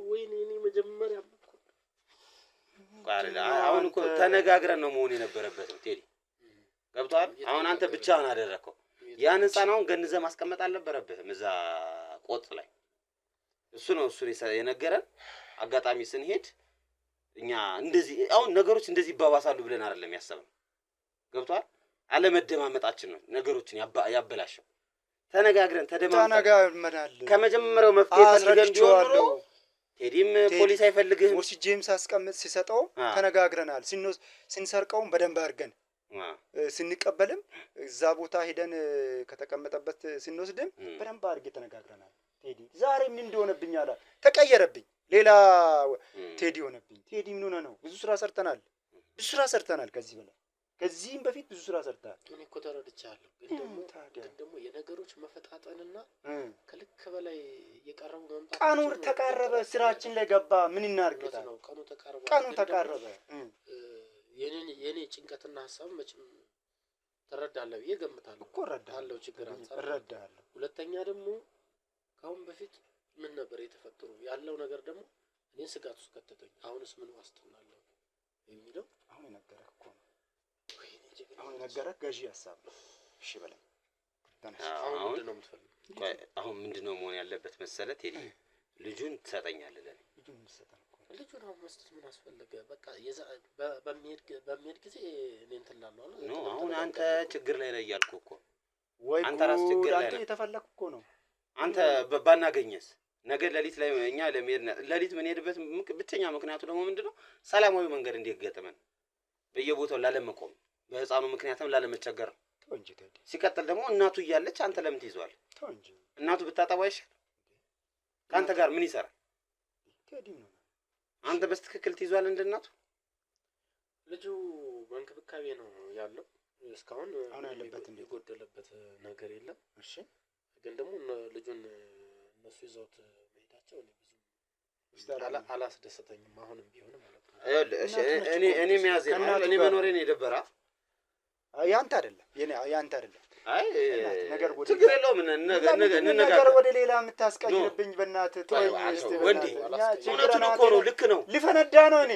ወይኔ እኔ መጀመሪያ አሁን እኮ ተነጋግረን ነው መሆን የነበረበት ነው ቴዲ። ገብቷል? አሁን አንተ ብቻህን አደረከው። ያን ህፃን አሁን ገንዘብ ማስቀመጥ አልነበረብህም እዛ ቆጥ ላይ። እሱ ነው የነገረን። አጋጣሚ ስንሄድ እኛ እንደዚህ አሁን ነገሮች እንደዚህ ይባባሳሉ ብለን አይደለም ያሰብነው። ገብቷል? አለመደማመጣችን ነው ነገሮችን ያበላሸው። ተነጋግረን ተደማምጠን ከመጀመሪያው መፍትሄ ፈልገን ቢሆን ኖሮ ቴዲም ፖሊስ አይፈልግህም። ወስጄም ሳስቀምጥ ሲሰጠው ተነጋግረናል። ስንሰርቀውም በደንብ አድርገን ስንቀበልም እዛ ቦታ ሄደን ከተቀመጠበት ስንወስድም በደንብ አድርጌ ተነጋግረናል። ቴዲ ዛሬ ምን እንደሆነብኝ አላ ተቀየረብኝ። ሌላ ቴዲ ሆነብኝ። ቴዲ ምን ሆነ ነው? ብዙ ስራ ሰርተናል ከዚህ በላይ ከዚህም በፊት ብዙ ስራ ሰርተናል። እኔ እኮ ተረድቻለሁ። ግን ደግሞ የነገሮች መፈጣጠንና ከልክ በላይ እየቀረቡ መምጣት ቀኑ ተቃረበ። ስራችን ላይ ገባ። ምን እናርግታል? ቀኑ ተቃረበ። የኔ ጭንቀትና ሐሳብ መቼም ተረዳለህ ብዬ ገምታለሁ እኮ እረዳለሁ። ችግር አንፃር እረዳለሁ። ሁለተኛ ደግሞ ካሁን በፊት ምን ነበር የተፈጠሩ ያለው ነገር ደግሞ እኔ ስጋት ውስጥ ከተተኝ። አሁንስ ምን ዋስትና አለው የሚለው አሁን የነገረህ እኮ ነው። አሁን የነገረህ ገዢ ሐሳብ ነው። እሺ በለኝ። አሁን ምንድን ነው የምትፈልገው? አሁን ምንድን ነው መሆን ያለበት መሰለህ ቴዲ? ልጁን ትሰጠኛለህ ለኔ። ልጁን አሁን መስጠት ምን አስፈለገ? በቃ በሚሄድ ጊዜ እኔ እንትን እላለሁ አለ። ኖ አሁን አንተ ችግር ላይ ነህ እያልኩህ እኮ። ወይ አንተ ራስህ ችግር ላይ አንተ ነህ። የተፈለክ እኮ ነው። አንተ ባናገኘስ ነገ ሌሊት ላይ እኛ ለመሄድ ሌሊት ምን ሄድበት ብቸኛ ምክንያቱ ደግሞ ምንድነው? ሰላማዊ መንገድ እንዲገጠመን በየቦታው ላለመቆም በህፃኑ ምክንያትም ላለመቸገር። ተው እንጂ ቴዲ። ሲቀጥል ደግሞ እናቱ እያለች አንተ ለምን ትይዟል? ተው እንጂ እናቱ ብታጠባው አይሻል? ካንተ ጋር ምን ይሰራል? ቴዲ ነው አንተ በስትክክል ትይዟል እንደ እናቱ? ልጁ በእንክብካቤ ነው ያለው እስካሁን። አሁን ያለበት የጎደለበት ነገር የለም። እሺ ግን ደግሞ ልጁን እነሱ ይዘውት መሄዳቸው አላስደሰተኝም። አሁንም ቢሆን ማለት ነው እኔ መያዝ እኔ መኖሬን የደበራ ያንተ አይደለም ያንተ አይደለም። አይ ነገር ወደ ችግር የለውም። ነገር ወደ ሌላ የምታስቀይርብኝ በእናትህ ተወኝ እስቲ። ወንዴ እውነቱን እኮ ነው። ልክ ነው። ሊፈነዳ ነው። እኔ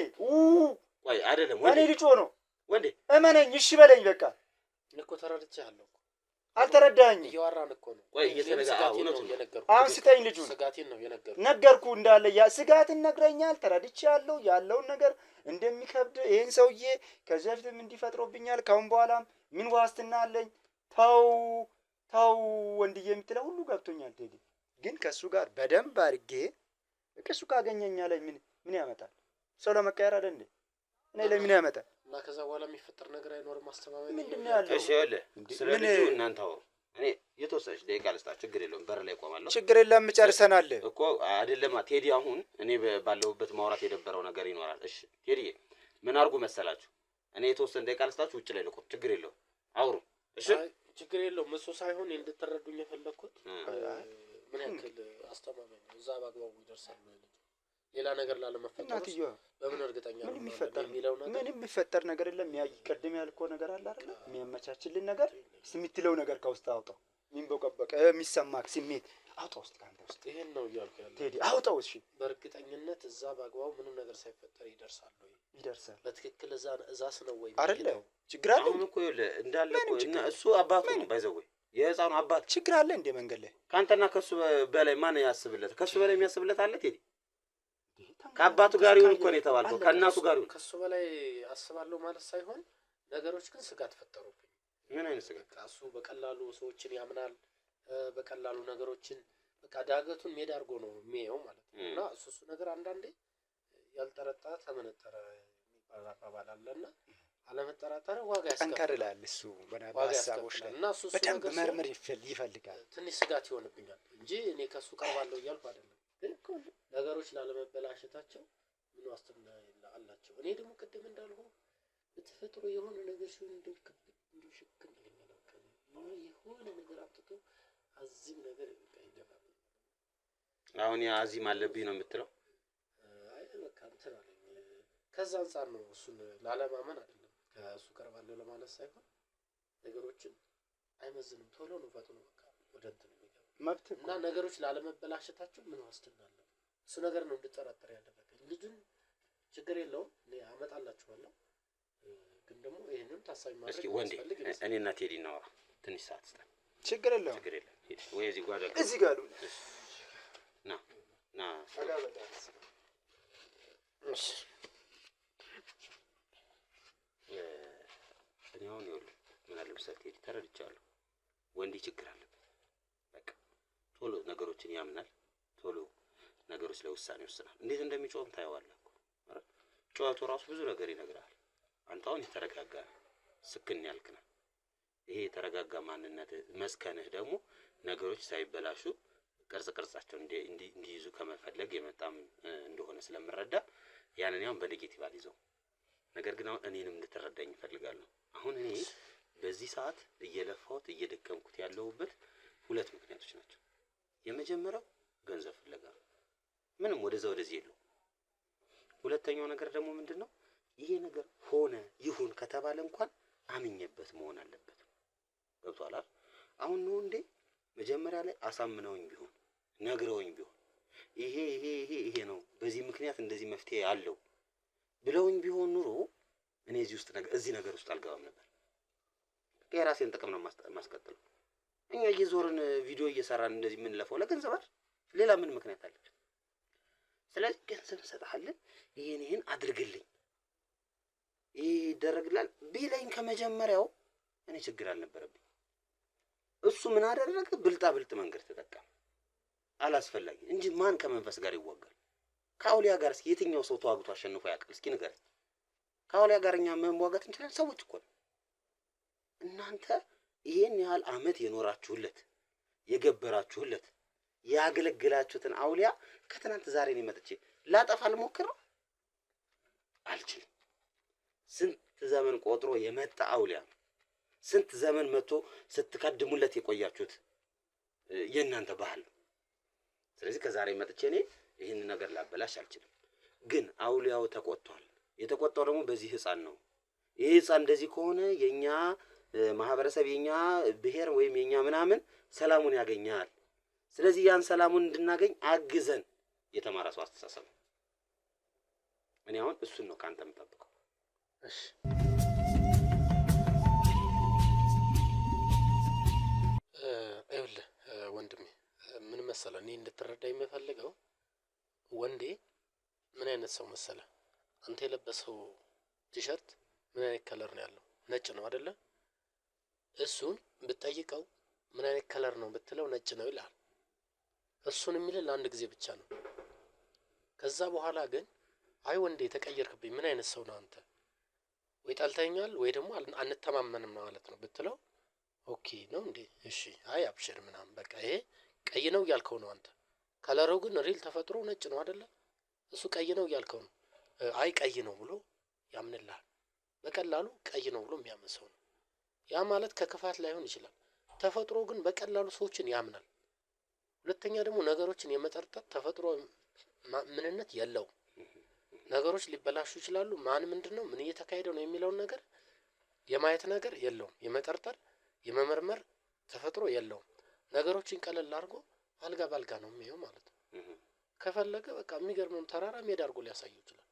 ወይ አይደለም ወንዴ፣ እኔ ልጮ ነው ወንዴ። እመነኝ። እሺ በለኝ በቃ። እኮ ተረድቻለሁ። አልተረዳኸኝም። እያወራን እኮ ነው። ወይ እውነቱን የነገርኩህ። አሁን ስጠኝ ልጁን። ስጋቴን ነው የነገርኩህ። ነገርኩህ እንዳለ ስጋትን ነግረኛል። ተረድቻለሁ ያለውን ነገር እንደሚከብድ። ይሄን ሰውዬ ከዚህ በፊትም እንዲፈጥሮብኛል። ካሁን በኋላም ምን ዋስትና አለኝ? ተው ወንድዬ የምትለው ሁሉ ገብቶኛል ቴዲ። ግን ከሱ ጋር በደንብ አድርጌ እሱ ካገኘኛ ላይ ምን ያመጣል? ሰው ለመቀየር አይደል እንዴ? እኔ ላይ ምን ያመጣል? እና ከዛ በኋላ የሚፈጠር ነገር አይኖርም። ማስተማመን ምንድነው ያለው? እሺ ይኸውልህ፣ ስለ ልጁ እናንተ እኔ የተወሰነች ደቂቃ ልስጣ። ችግር የለውም። በር ላይ ቆማለሁ። ችግር የለም። ጨርሰናል እኮ አይደለም ቴዲ። አሁን እኔ ባለሁበት ማውራት የደበረው ነገር ይኖራል። እሺ ቴዲዬ፣ ምን አድርጉ መሰላችሁ? እኔ የተወሰነ ደቂቃ ልስጣችሁ። ውጭ ላይ ልቆም። ችግር የለውም። አውሩ። እሺ ችግር የለውም። እሱ ሳይሆን እንድትረዱኝ የፈለኩት ምን ያክል አስተማማኝ ነው። እዛ በአግባቡ ይደርሳል ነው። ሌላ ነገር ላለመፈጠር በምን እርግጠኛ ነው የሚለው ነገር ምንም የሚፈጠር ነገር የለም። ቅድም ያልከው ነገር አለ አይደል? የሚያመቻችልን ነገር የምትለው ነገር ከውስጥ አውጣው። የሚንበቀበቅ የሚሰማክ ስሜት አውጣው ውስጥ ካንተ ውስጥ። ይሄን ነው እያልኩ ያለው ቴዲ፣ አውጣው። እሺ በእርግጠኝነት እዛ በአግባቡ ምንም ነገር ሳይፈጠር ይደርሳል ወይ? ይደርሳል። በትክክል እዛስ ነው ወይ አይደለ? ችግር አለ አሁን እኮ እንዳለ እኮ እሱ አባቱ ነው ባይዘው የህፃኑ አባት። ችግር አለ እንደ መንገድ ላይ ካንተና ከሱ በላይ ማን ያስብለት? ከሱ በላይ የሚያስብለት አለ ቴዲ? ከአባቱ ጋር ይሁን እኮ ነው የተባልከው። ከእናቱ ጋር ይሁን ከሱ በላይ አስባለሁ ማለት ሳይሆን ነገሮች ግን ስጋት ፈጠሩብኝ። ምን አይነት ስጋት? እሱ በቀላሉ ሰዎችን ያምናል። በቀላሉ ነገሮችን በቃ ዳገቱን ሜዳ አድርጎ ነው የሚያየው ማለት ነው። እና እሱ ነገር አንዳንዴ ያልጠረጠረ ተመነጠረ የሚባል አባባል አለና አለመጠራጠር ዋጋ ያስከፍላል። ጠንከር ይላል እሱ በሀሳቦች ላይ እና እሱ በደንብ መርምር ይፈልጋል። ትንሽ ስጋት ይሆንብኛል እንጂ እኔ ከሱ ቀርባለሁ እያልኩ አይደለም። ግን ነገሮች ላለመበላሸታቸው ምን ዋስትና አላቸው? እኔ ደግሞ ቅድም እንዳልኩ በተፈጥሮ የሆነ ነገር ሲሆን እንደው ሽክም ይለኛል። የሆነ ነገር አጥቶ አዚም ነገር ይደፋል። አሁን ያ አዚም አለብኝ ነው የምትለው? አይ በቃ እንትን አለኝ። ከዛ አንፃር ነው እሱን ላለማመን አይደለም ከእሱ ቀርባለሁ ለማለት ሳይሆን ነገሮችን አይመዝንም። ቶሎ ነው ፈጥኖ በቃ ወደ እንትን የሚገባ መብት እና ነገሮች ላለመበላሸታቸው ምን ዋስትና አለ? እሱ ነገር ነው እንድጠራጠር ያደረገኝ። ልጁን ችግር የለውም እኔ አመጣላችኋለሁ። ግን ደግሞ ይሄንን ታሳቢ ማድረግ እስኪ ወንዴ እኔና ቴዲ እናወራ ትንሽ ሰዓት ስጠን። ችግር የለም። ችግር የለም። ሂድ ወይ እዚህ ጓዳ እዚህ ጋር ልሁን። ና ና እሺ እኔ አሁን ይኸውልህ ምን አለ መሰለህ ቴዲ ተረድቻለሁ። ወንድ ችግር አለበት። በቃ ቶሎ ነገሮችን ያምናል። ቶሎ ነገሮች ላይ ውሳኔ ይወስናል። እንዴት እንደሚጮህም ታየዋለህ እኮ አይደል? ጨዋቱ ራሱ ብዙ ነገር ይነግራል። አንተ አሁን የተረጋጋ ስክን ያልክ ነህ። ይሄ የተረጋጋ ማንነት መስከንህ ደግሞ ነገሮች ሳይበላሹ ቅርጻቸውን እንዲይዙ ከመፈለግ የመጣም እንደሆነ ስለምረዳ ያንን ያው በኔጌቲቭ አልይዘው። ነገር ግን አሁን እኔንም እንድትረዳኝ እፈልጋለሁ። አሁን እኔ በዚህ ሰዓት እየለፋሁት እየደከምኩት ያለሁበት ሁለት ምክንያቶች ናቸው። የመጀመሪያው ገንዘብ ፍለጋ ነው። ምንም ወደዚህ የለው። ሁለተኛው ነገር ደግሞ ምንድነው? ይሄ ነገር ሆነ ይሁን ከተባለ እንኳን አምኜበት መሆን አለበት። ገብቶሃል አይደል? አሁን ነው እንዴ መጀመሪያ ላይ አሳምነውኝ ቢሆን ነግረውኝ ቢሆን ይሄ ነው በዚህ ምክንያት እንደዚህ መፍትሄ አለው ብለውኝ ቢሆን ኑሮ እኔ እዚህ ነገር ውስጥ አልገባም ነበር። የራሴን ጥቅም ነው ማስቀጥለው። እኛ እየዞርን ቪዲዮ እየሰራን እንደዚህ የምንለፈው ለገንዘብ አይደል? ሌላ ምን ምክንያት አለ? ስለዚህ ገንዘብ እንሰጥሃለን፣ ይሄን አድርግልኝ፣ ይሄ ይደረግላል ቢለኝ ከመጀመሪያው እኔ ችግር አልነበረብኝ። እሱ ምን አደረገ? ብልጥ መንገድ ተጠቀም አላስፈላጊ እንጂ ማን ከመንፈስ ጋር ይዋጋል? ከአውሊያ ጋር እስኪ የትኛው ሰው ተዋግቶ አሸንፎ ያውቃል? እስኪ ንገረኝ። ከአውሊያ ጋር እኛ መዋጋት እንችላለን? ሰዎች እኮ ነው። እናንተ ይሄን ያህል አመት የኖራችሁለት የገበራችሁለት ያገለግላችሁትን አውሊያ ከትናንት ዛሬ ነው መጥቼ ላጠፋ ልሞክር ነው? አልችልም። ስንት ዘመን ቆጥሮ የመጣ አውሊያ ነው። ስንት ዘመን መጥቶ ስትቀድሙለት የቆያችሁት የእናንተ ባህል ነው። ስለዚህ ከዛሬ መጥቼ እኔ ይህን ነገር ላበላሽ አልችልም። ግን አውሊያው ተቆጥቷል። የተቆጣው ደግሞ በዚህ ህፃን ነው። ይህ ህፃን እንደዚህ ከሆነ የኛ ማህበረሰብ የኛ ብሔር ወይም የኛ ምናምን ሰላሙን ያገኛል። ስለዚህ ያን ሰላሙን እንድናገኝ አግዘን የተማረ ሰው አስተሳሰብ ነው። እኔ አሁን እሱን ነው ካንተ የምጠብቀው። እሺ ይኸውልህ ወንድሜ ምን መሰለህ፣ እኔ እንድትረዳ የምፈልገው ወንዴ ምን አይነት ሰው መሰለህ? አንተ የለበሰው ቲሸርት ምን አይነት ከለር ነው ያለው? ነጭ ነው አይደለ? እሱን ብትጠይቀው ምን አይነት ከለር ነው ብትለው ነጭ ነው ይላል። እሱን የሚልህ ለአንድ ጊዜ ብቻ ነው። ከዛ በኋላ ግን አይ ወንዴ ተቀየርክብኝ፣ ምን አይነት ሰው ነው አንተ? ወይ ጠልተኛል ወይ ደግሞ አንተማመንም ማለት ነው ብትለው ኦኬ ነው እንዴ? እሺ አይ አብሽር ምናምን በቃ ይሄ ቀይ ነው እያልከው ነው አንተ። ከለሩ ግን ሪል ተፈጥሮ ነጭ ነው አይደለ? እሱ ቀይ ነው እያልከው ነው። አይ ቀይ ነው ብሎ ያምንልሃል። በቀላሉ ቀይ ነው ብሎ የሚያምን ሰው ነው። ያ ማለት ከክፋት ላይሆን ይችላል። ተፈጥሮ ግን በቀላሉ ሰዎችን ያምናል። ሁለተኛ ደግሞ ነገሮችን የመጠርጠር ተፈጥሮ ምንነት የለውም። ነገሮች ሊበላሹ ይችላሉ። ማን ምንድነው ምን እየተካሄደ ነው የሚለውን ነገር የማየት ነገር የለውም። የመጠርጠር የመመርመር ተፈጥሮ የለውም። ነገሮችን ቀለል አድርጎ አልጋ ባልጋ ነው የሚየው ማለት ነው። ከፈለገ በቃ የሚገርመው ተራራ ሜዳ አድርጎ ሊያሳየው ይችላል።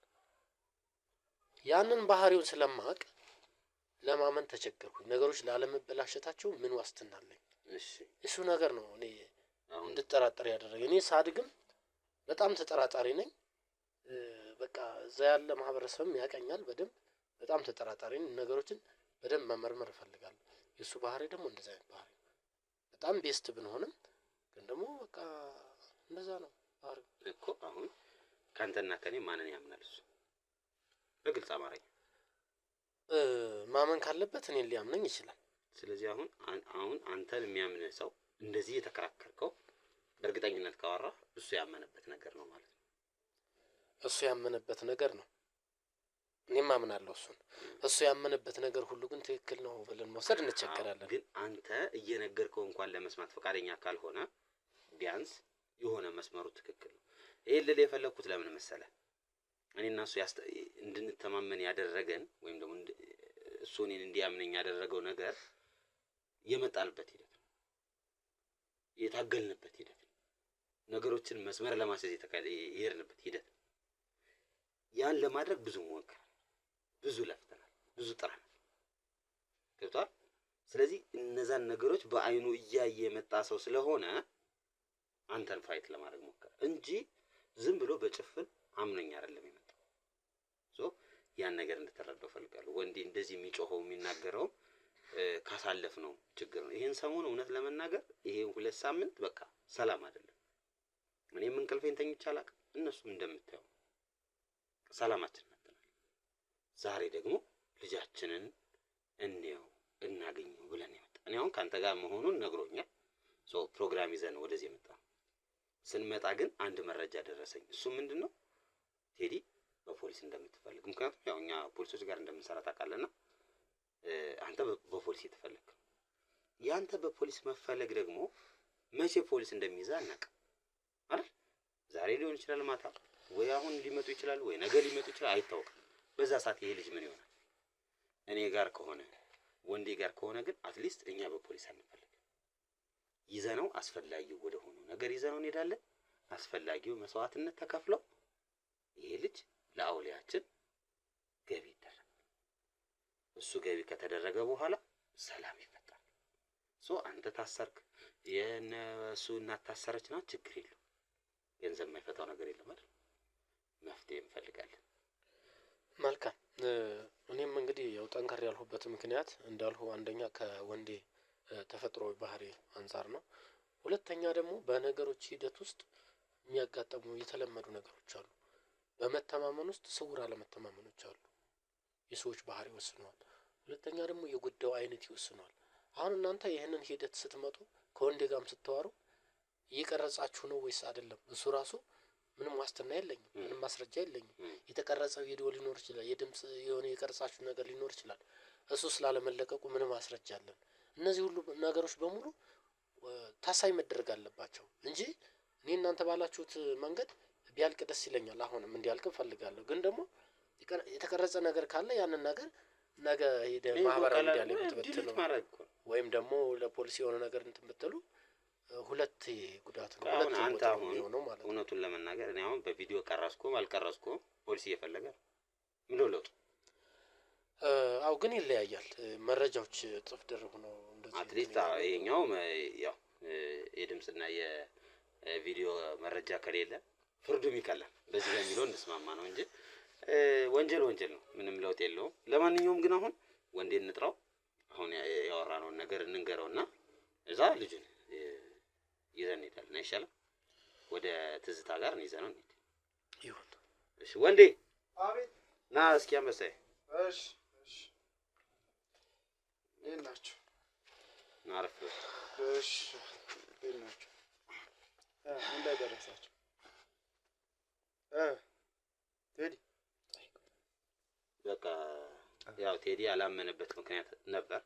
ያንን ባህሪውን ስለማቅ ለማመን ተቸገርኩኝ። ነገሮች ላለመበላሸታቸው ምን ዋስትና አለኝ? እሱ ነገር ነው እኔ እንድጠራጠር ያደረገ። እኔ ሳድግም በጣም ተጠራጣሪ ነኝ። በቃ እዛ ያለ ማህበረሰብም ያቀኛል በደንብ። በጣም ተጠራጣሪ ነኝ። ነገሮችን በደንብ መመርመር እፈልጋለሁ። የሱ ባህሪ ደግሞ እንደዛ አይነት ባህሪ በጣም ቤስት ብንሆንም ግን ደግሞ በቃ እንደዛ ነው ባህሪ እኮ። አሁን ካንተና ከኔ ማንን ያምናል እሱ? በግልጽ አማርኛ ማመን ካለበት እኔን ሊያምነኝ ይችላል። ስለዚህ አሁን አንተን የሚያምን ሰው እንደዚህ የተከራከርከው በእርግጠኝነት ካወራ እሱ ያመነበት ነገር ነው ማለት ነው። እሱ ያመነበት ነገር ነው። እኔም አምናለሁ እሱን። እሱ ያመነበት ነገር ሁሉ ግን ትክክል ነው ብለን መውሰድ እንቸገራለን። ግን አንተ እየነገርከው እንኳን ለመስማት ፈቃደኛ ካልሆነ ቢያንስ የሆነ መስመሩ ትክክል ነው። ይሄ ልል የፈለኩት ለምን መሰለህ? እኔና እሱ እንድንተማመን ያደረገን ወይም ደግሞ እሱ እኔን እንዲያምነኝ ያደረገው ነገር የመጣልበት ሂደት ነው። የታገልንበት ሂደት ነው። ነገሮችን መስመር ለማስያዝ የሄድንበት ሂደት ነው። ያን ለማድረግ ብዙ ሞክረናል፣ ብዙ ለፍተናል፣ ብዙ ጥረናል። ገብቶሃል? ስለዚህ እነዛን ነገሮች በአይኑ እያየ የመጣ ሰው ስለሆነ አንተን ፋይት ለማድረግ ሞከረ እንጂ ዝም ብሎ በጭፍን አምነኝ አይደለም የመጣው። ያን ነገር እንድትረዳው ፈልጋለሁ። ወንዴ እንደዚህ የሚጮኸው የሚናገረው ካሳለፍነው ችግር ነው። ይሄን ሰሞን እውነት ለመናገር ይሄን 2 ሳምንት በቃ ሰላም አይደለም። እኔም እንቅልፌን ተኝቼ አላውቅም፣ እነሱም እንደምታየው ሰላማችን ነበር። ዛሬ ደግሞ ልጃችንን እንየው እናገኘው ብለን የመጣ እኔ አሁን ካንተ ጋር መሆኑን ነግሮኛል። ፕሮግራም ይዘን ወደዚህ መጣ። ስንመጣ ግን አንድ መረጃ ደረሰኝ። እሱ ምንድነው ቴዲ በፖሊስ እንደምትፈልግ፣ ምክንያቱም ያው እኛ ፖሊሶች ጋር እንደምንሰራ ታውቃለና አንተ በፖሊስ የተፈለግ ያንተ በፖሊስ መፈለግ ደግሞ መቼ ፖሊስ እንደሚይዛ አናውቅም አይደል? ዛሬ ሊሆን ይችላል፣ ማታ ወይ አሁን ሊመጡ ይችላል፣ ወይ ነገ ሊመጡ ይችላል፣ አይታወቅም። በዛ ሰዓት ይሄ ልጅ ምን ይሆናል? እኔ ጋር ከሆነ ወንዴ ጋር ከሆነ ግን አትሊስት እኛ በፖሊስ አንፈልግ፣ ይዘነው አስፈላጊው ወደ ሆነው ነገር ይዘነው እንሄዳለን። አስፈላጊው መስዋዕትነት ተከፍለው ይሄ ልጅ ለአውሊያችን ገቢ ይደረጋል። እሱ ገቢ ከተደረገ በኋላ ሰላም ይፈጠራል። አንተ ታሰርክ፣ የነሱ እናት ታሰረች ነው፣ ችግር የለም። ገንዘብ የማይፈታው ነገር የለም አይደል? መፍትሄ እንፈልጋለን። መልካም። እኔም እንግዲህ ያው ጠንከር ያልሁበት ምክንያት እንዳልሁ አንደኛ ከወንዴ ተፈጥሯዊ ባህሪ አንፃር ነው። ሁለተኛ ደግሞ በነገሮች ሂደት ውስጥ የሚያጋጥሙ የተለመዱ ነገሮች አሉ። በመተማመን ውስጥ ስውር አለመተማመኖች አሉ። የሰዎች ባህሪ ይወስነዋል። ሁለተኛ ደግሞ የጉዳዩ አይነት ይወስነዋል። አሁን እናንተ ይህንን ሂደት ስትመጡ ከወንዴ ጋርም ስትዋሩ እየቀረጻችሁ ነው ወይስ አይደለም? እሱ ራሱ ምንም ዋስትና የለኝም፣ ምንም ማስረጃ የለኝም። የተቀረጸው ቪዲዮ ሊኖር ይችላል፣ የድምጽ የሆነ የቀረጻችሁ ነገር ሊኖር ይችላል። እሱ ስላለመለቀቁ ምንም ማስረጃ አለን? እነዚህ ሁሉ ነገሮች በሙሉ ታሳይ መደረግ አለባቸው እንጂ እኔ እናንተ ባላችሁት መንገድ ቢያልቅ ደስ ይለኛል። አሁንም እንዲያልቅ ፈልጋለሁ። ግን ደግሞ የተቀረጸ ነገር ካለ ያንን ነገር ነገ ሄደ ማህበራዊ ሚዲያ ላይ ብትበትሉ ወይም ደግሞ ለፖሊስ የሆነ ነገር እንትን ብትሉ ሁለት ጉዳት ነው። አሁን አንተ አሁን እውነቱን ለመናገር እኔ አሁን በቪዲዮ ቀረስኩም አልቀረስኩም ፖሊስ እየፈለገ ምን ነው ለውጥ? አው ግን ይለያያል። መረጃዎች ጥፍ ድርብ ነው እንደዚህ አትሊስት ይሄኛው ያው የድምጽና የቪዲዮ መረጃ ከሌለ ፍርዱም ይቀላል። በዚህ ላይ የሚለው እንስማማ ነው እንጂ ወንጀል ነው፣ ምንም ለውጥ የለውም። ለማንኛውም ግን አሁን ወንዴ እንጥራው፣ አሁን ያወራነውን ነገር እንንገረውና እዛ ልጅን ይዘን እንሄዳለን። አይሻልም? ወደ ትዝታ ጋር ይዘነው እንሂድ። ይሁን። እሺ ወንዴ። አቤት። ና እስኪ አንበሳዬ። እሺ ናችሁ? ናርፍ። እሺ ናችሁ? ምን ላይ ደረሳችሁ? ቴዲ በቃ ያው ቴዲ ያላመነበት ምክንያት ነበር።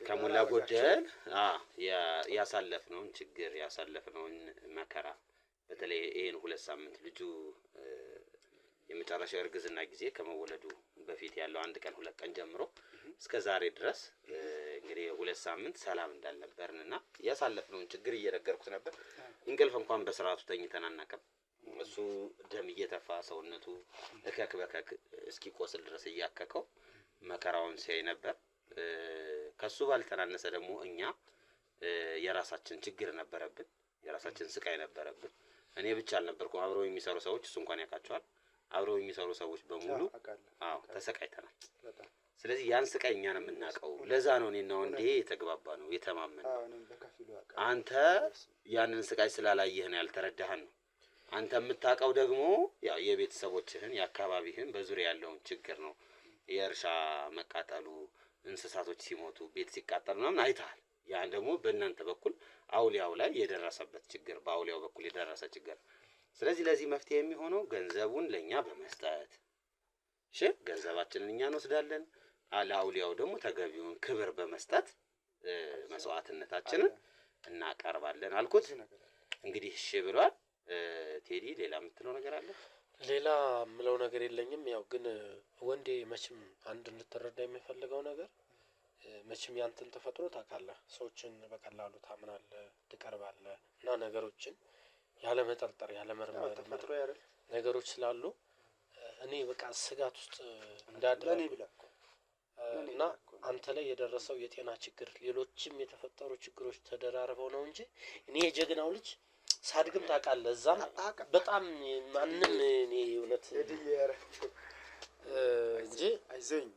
ከሞላ ጎደል ያሳለፍነውን ችግር ያሳለፍነውን መከራ በተለይ ይሄን 2 ሳምንት ልጁ የመጨረሻው እርግዝና ጊዜ ከመወለዱ በፊት ያለው 1 ቀን 2 ቀን ጀምሮ እስከ ዛሬ ድረስ እንግዲህ 2 ሳምንት ሰላም እንዳልነበርንና ያሳለፍነውን ችግር እየነገርኩት ነበር። እንቅልፍ እንኳን በስርዓቱ ተኝተን አናውቅም። እሱ ደም እየተፋ ሰውነቱ እከክ በከክ እስኪቆስል ድረስ እያከከው መከራውን ሲያይ ነበር። ከሱ ባልተናነሰ ደግሞ እኛ የራሳችን ችግር ነበረብን፣ የራሳችን ስቃይ ነበረብን። እኔ ብቻ አልነበርኩም፣ አብረው የሚሰሩ ሰዎች እሱ እንኳን ያውቃቸዋል። አብረው የሚሰሩ ሰዎች በሙሉ ተሰቃይተናል። ስለዚህ ያን ስቃይ እኛ ነው የምናውቀው። ለዛ ነው እኔና ወንዴ የተግባባ ነው የተማመን። አንተ ያንን ስቃይ ስላላየህ ነው ያልተረዳህን ነው። አንተ የምታውቀው ደግሞ ያው የቤተሰቦችህን የአካባቢህን በዙሪያ ያለውን ችግር ነው። የእርሻ መቃጠሉ፣ እንስሳቶች ሲሞቱ፣ ቤት ሲቃጠል ምናምን አይተሃል። ያን ደግሞ በእናንተ በኩል አውሊያው ላይ የደረሰበት ችግር፣ በአውሊያው በኩል የደረሰ ችግር። ስለዚህ ለዚህ መፍትሄ የሚሆነው ገንዘቡን ለኛ በመስጠት እሺ፣ ገንዘባችንን እኛ እንወስዳለን። ለአውሊያው ደግሞ ተገቢውን ክብር በመስጠት መስዋዕትነታችንን እናቀርባለን አልኩት። እንግዲህ እሺ ብሏል። ቴዲ ሌላ የምትለው ነገር አለ? ሌላ ምለው ነገር የለኝም። ያው ግን ወንዴ መቼም አንድ እንድትረዳ የሚፈልገው ነገር መቼም ያንተን ተፈጥሮ ታውቃለህ። ሰዎችን በቀላሉ ታምናለህ፣ ትቀርባለህ እና ነገሮችን ያለ መጠርጠር ያለ መርመር ተፈጥሮ ያረል ነገሮች ስላሉ እኔ በቃ ስጋት ውስጥ እንዳድረኝ እና አንተ ላይ የደረሰው የጤና ችግር ሌሎችም የተፈጠሩ ችግሮች ተደራርበው ነው እንጂ እኔ የጀግናው ልጅ ሳድግም ታውቃለህ እዛም በጣም ማንም እኔ እውነት እንጂ አይዘኝ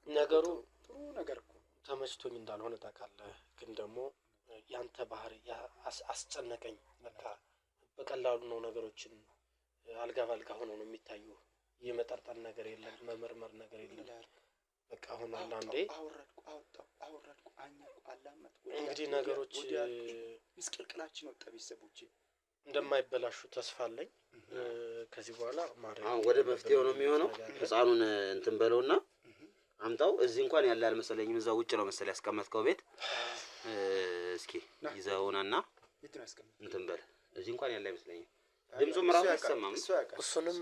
ነገሩ ጥሩ ነገር እኮ ተመችቶኝ እንዳልሆነ ታውቃለህ። ግን ደግሞ ያንተ ባህሪ አስጨነቀኝ። በቃ በቀላሉ ነው ነገሮችን አልጋ ባልጋ ሆኖ ነው የሚታዩ። የመጠርጠር ነገር የለም፣ መመርመር ነገር የለም። በቃ አሁን አንዴ አወረድኩ አላመጥኩ። እንግዲህ ነገሮች ምስቅልቅላችን ወጣ። ቤተሰቦቼ እንደማይበላሹ ተስፋ አለኝ። ከዚህ በኋላ አሁን ወደ መፍትሄው ነው የሚሆነው። ህፃኑን እንትን በለውና አምጣው። እዚህ እንኳን ያለ አልመሰለኝም። እዛ ውጭ ነው መሰለኝ ያስቀመጥከው ቤት። እስኪ ይዘውናና እንትን በል። እዚህ እንኳን ያለ አይመስለኝም። ድምፁም ራሱ አይሰማም። እሱንም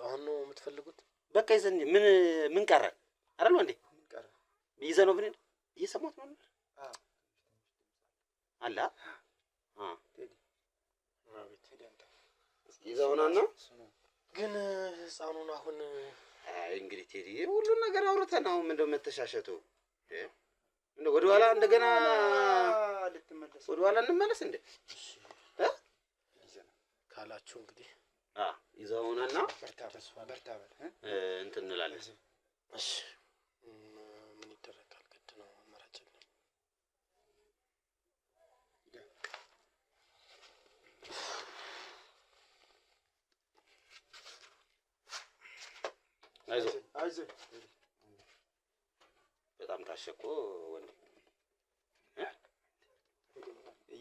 አሁን ነው የምትፈልጉት? በቃ ይዘን ምን ቀረ አይደል እንዴ? ይዘህ ነው ብለን እየሰማሁት ነው አላ ይዘውናና ግን ህፃኑን አሁን እንግዲህ ቴዲ ሁሉን ነገር አውርተን ነው ምንድነው መተሻሸቱ? ወደ ኋላ እንደገና ወደ ኋላ እንመለስ እንዴ? ካላችሁ እንግዲህ ይዘውናና በርታ እንትን እንላለን። እሺ ምን ይደረጋል? ግድ ነው አማራጭ ነው። አይዞህ በጣም ታሸቆ ወንድ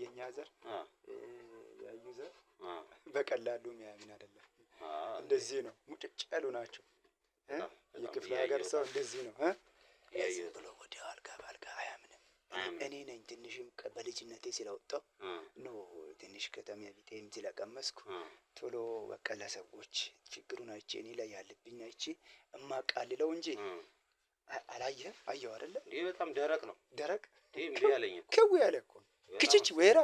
የኛ ዘር ያዩ ዘር በቀላሉ የሚያምን አይደለም። እንደዚህ ነው፣ ሙጭጭ ያሉ ናቸው። የክፍለ ሀገር ሰው እንደዚህ ነው ብሎ ወደ አልጋ ባልጋ አያምንም። እኔ ነኝ ትንሽም በልጅነቴ ስለወጣሁ ነው ትንሽ ከተማ ቤቴም ስለቀመስኩ ቶሎ በቃ ለሰዎች ችግሩን አይቼ እኔ ላይ ያለብኝ አይቼ እማቃልለው እንጂ አላየህም? አየሁ አይደለ? ይሄ በጣም ደረቅ ነው። ደረቅ እንዴ ያለኝ ክው ያለ እኮ ክችች ወይራ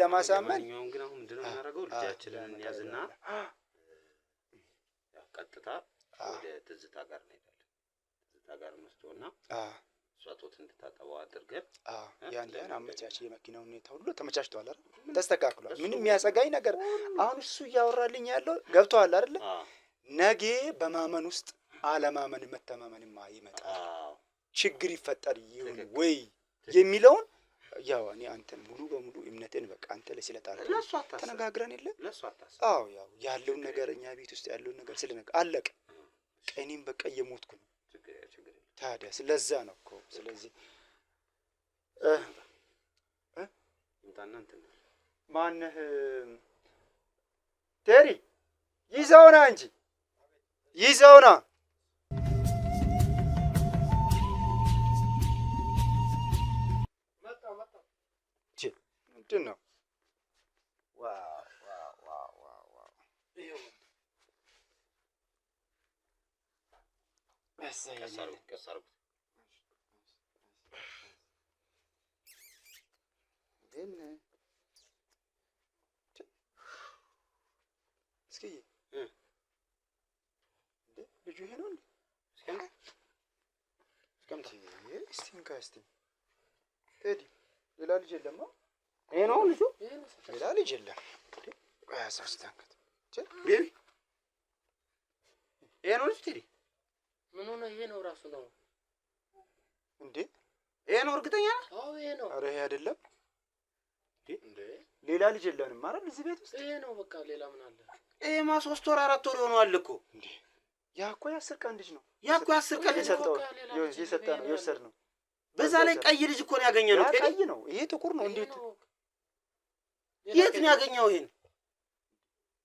ለማሳመን ነው። ግን አሁን ምንድነው እናደርገው? ልጃችንን ያዝና ቀጥታ ወደ ትዝታ ጋር እንሄዳለን። ትዝታ ጋር መስቶና እሷ ጦት እንድታጠባው አድርገን ያን አመቻች። የመኪናው ሁኔታ ሁሉ ተመቻችቷል አይደል? ተስተካክሏል። ምንም የሚያሰጋኝ ነገር አሁን እሱ እያወራልኝ ያለው ገብቷል አይደል? ነገ በማመን ውስጥ አለማመን መተማመንማ ይመጣል። ችግር ይፈጠር ይሁን ወይ የሚለውን ያው እኔ አንተን ሙሉ በሙሉ እምነቴን በቃ አንተ ላይ ስለጣለ ተነጋግረን የለ አዎ ያው ያለውን ነገር እኛ ቤት ውስጥ ያለውን ነገር ስለነገ አለቀ። እኔም በቃ እየሞትኩ ነው። ታዲያ ስለዛ ነው እኮ። ስለዚህ ማነህ ቴሪ ይዘውና እንጂ ይዘውና ምንድን ነው? ግን እስኪ ልጁ ይሄ ነው እንዴ? እስቲ ቴዲ ሌላ ልጅ የለም? ይሄ ነው ልጁ? ሌላ ልጅ የለም። አያሳስታንከት ቤቢ ይሄ ነው ልጅ ቴዲ? ምን ሆነ? ይሄ ነው ራሱ ነው እንዴ? ይሄ ነው እርግጠኛ ነህ? አዎ ይሄ ነው። ኧረ ይሄ አይደለም እንዴ? ሌላ ልጅ የለንም አይደል እዚህ ቤት ውስጥ? ይሄ ነው በቃ። ሌላ ምን አለ? ይሄማ 3 ወር 4 ወር ይሆነዋል እኮ እንዴ። ያ እኮ የ10 ቀን ልጅ ነው። ያ እኮ 10 ቀን ልጅ ነው የሰጠነው የወሰድነው። በዛ ላይ ቀይ ልጅ እኮ ነው ያገኘነው። ቀይ ነው ይሄ ጥቁር ነው። እንዴት የት ነው ያገኘው ይሄን?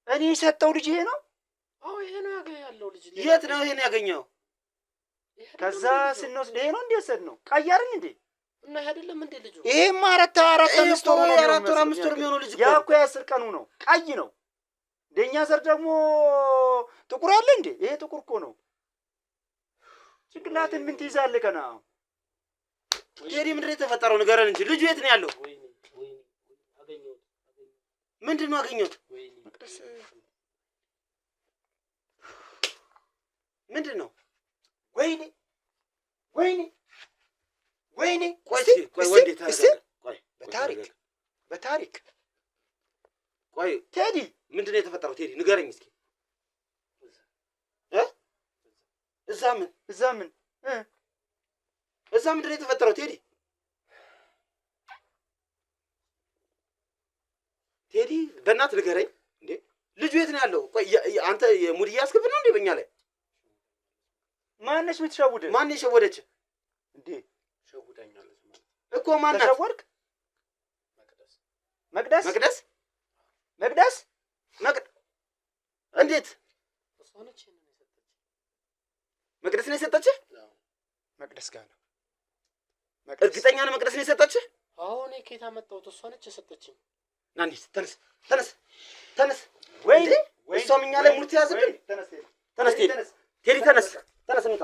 እኔ የሰጠው ልጅ ይሄ ነው? አዎ ይሄ ነው ያለው ልጅ። የት ነው ይሄን ያገኘው? ከዛ ስንወስድ ይሄ ነው እንዴ የወሰድነው? ቀይ አይደል እንዴ? እና ይሄ አይደለም እንዴ ልጁ? ይሄማ 4 5 ወር ነው። 4 ወር 5 ወር የሚሆነው ልጅ ያ እኮ የ10 ቀኑ ነው። ቀይ ነው። እንደኛ ዘር ደግሞ ጥቁር አለ እንዴ? ይሄ ጥቁር እኮ ነው። ጭንቅላትን ምን ትይዛለህ ከና? ቴዲ ምንድን ነው የተፈጠረው? ንገረን እንጂ ልጁ የት ነው ያለው? ምንድን ነው አገኘሁት? ምንድን ነው? ወይኔ ወይኔ ወይኔ ቆይ ወንዴ ታረጋጋ በታሪክ ቆይ ቴዲ ምንድነው የተፈጠረው? ቴዲ ንገረኝ እስኪ። እዛ ምንድነው የተፈጠረው? ቴዲ በእናትህ ንገረኝ እንዴ! ልጁ የት ነው ያለው? ቆይ አንተ የሙድ እያስገብን ነው እንዴ በእኛ ላይ? ማነሽ የምትሸውድ? ማን የሸወደች እንዴ? ሸውዳኛለች እኮ ማን ተሸወድክ? መቅደስ እንዴት? እሷ ነች ይሄንን የሰጠች። መቅደስ ነው የሰጠችህ? መቅደስ ጋር ነው። እርግጠኛ ነህ መቅደስ ነው የሰጠችህ? አዎ እኔ ከየት አመጣሁት? እሷ ነች የሰጠችኝ። ና እንሂድ። ተነስ። ወይኔ እሷም እኛ ላይ ሙድ ተያዘብን። ተነስ ቴዲ ተነስ እንውጣ።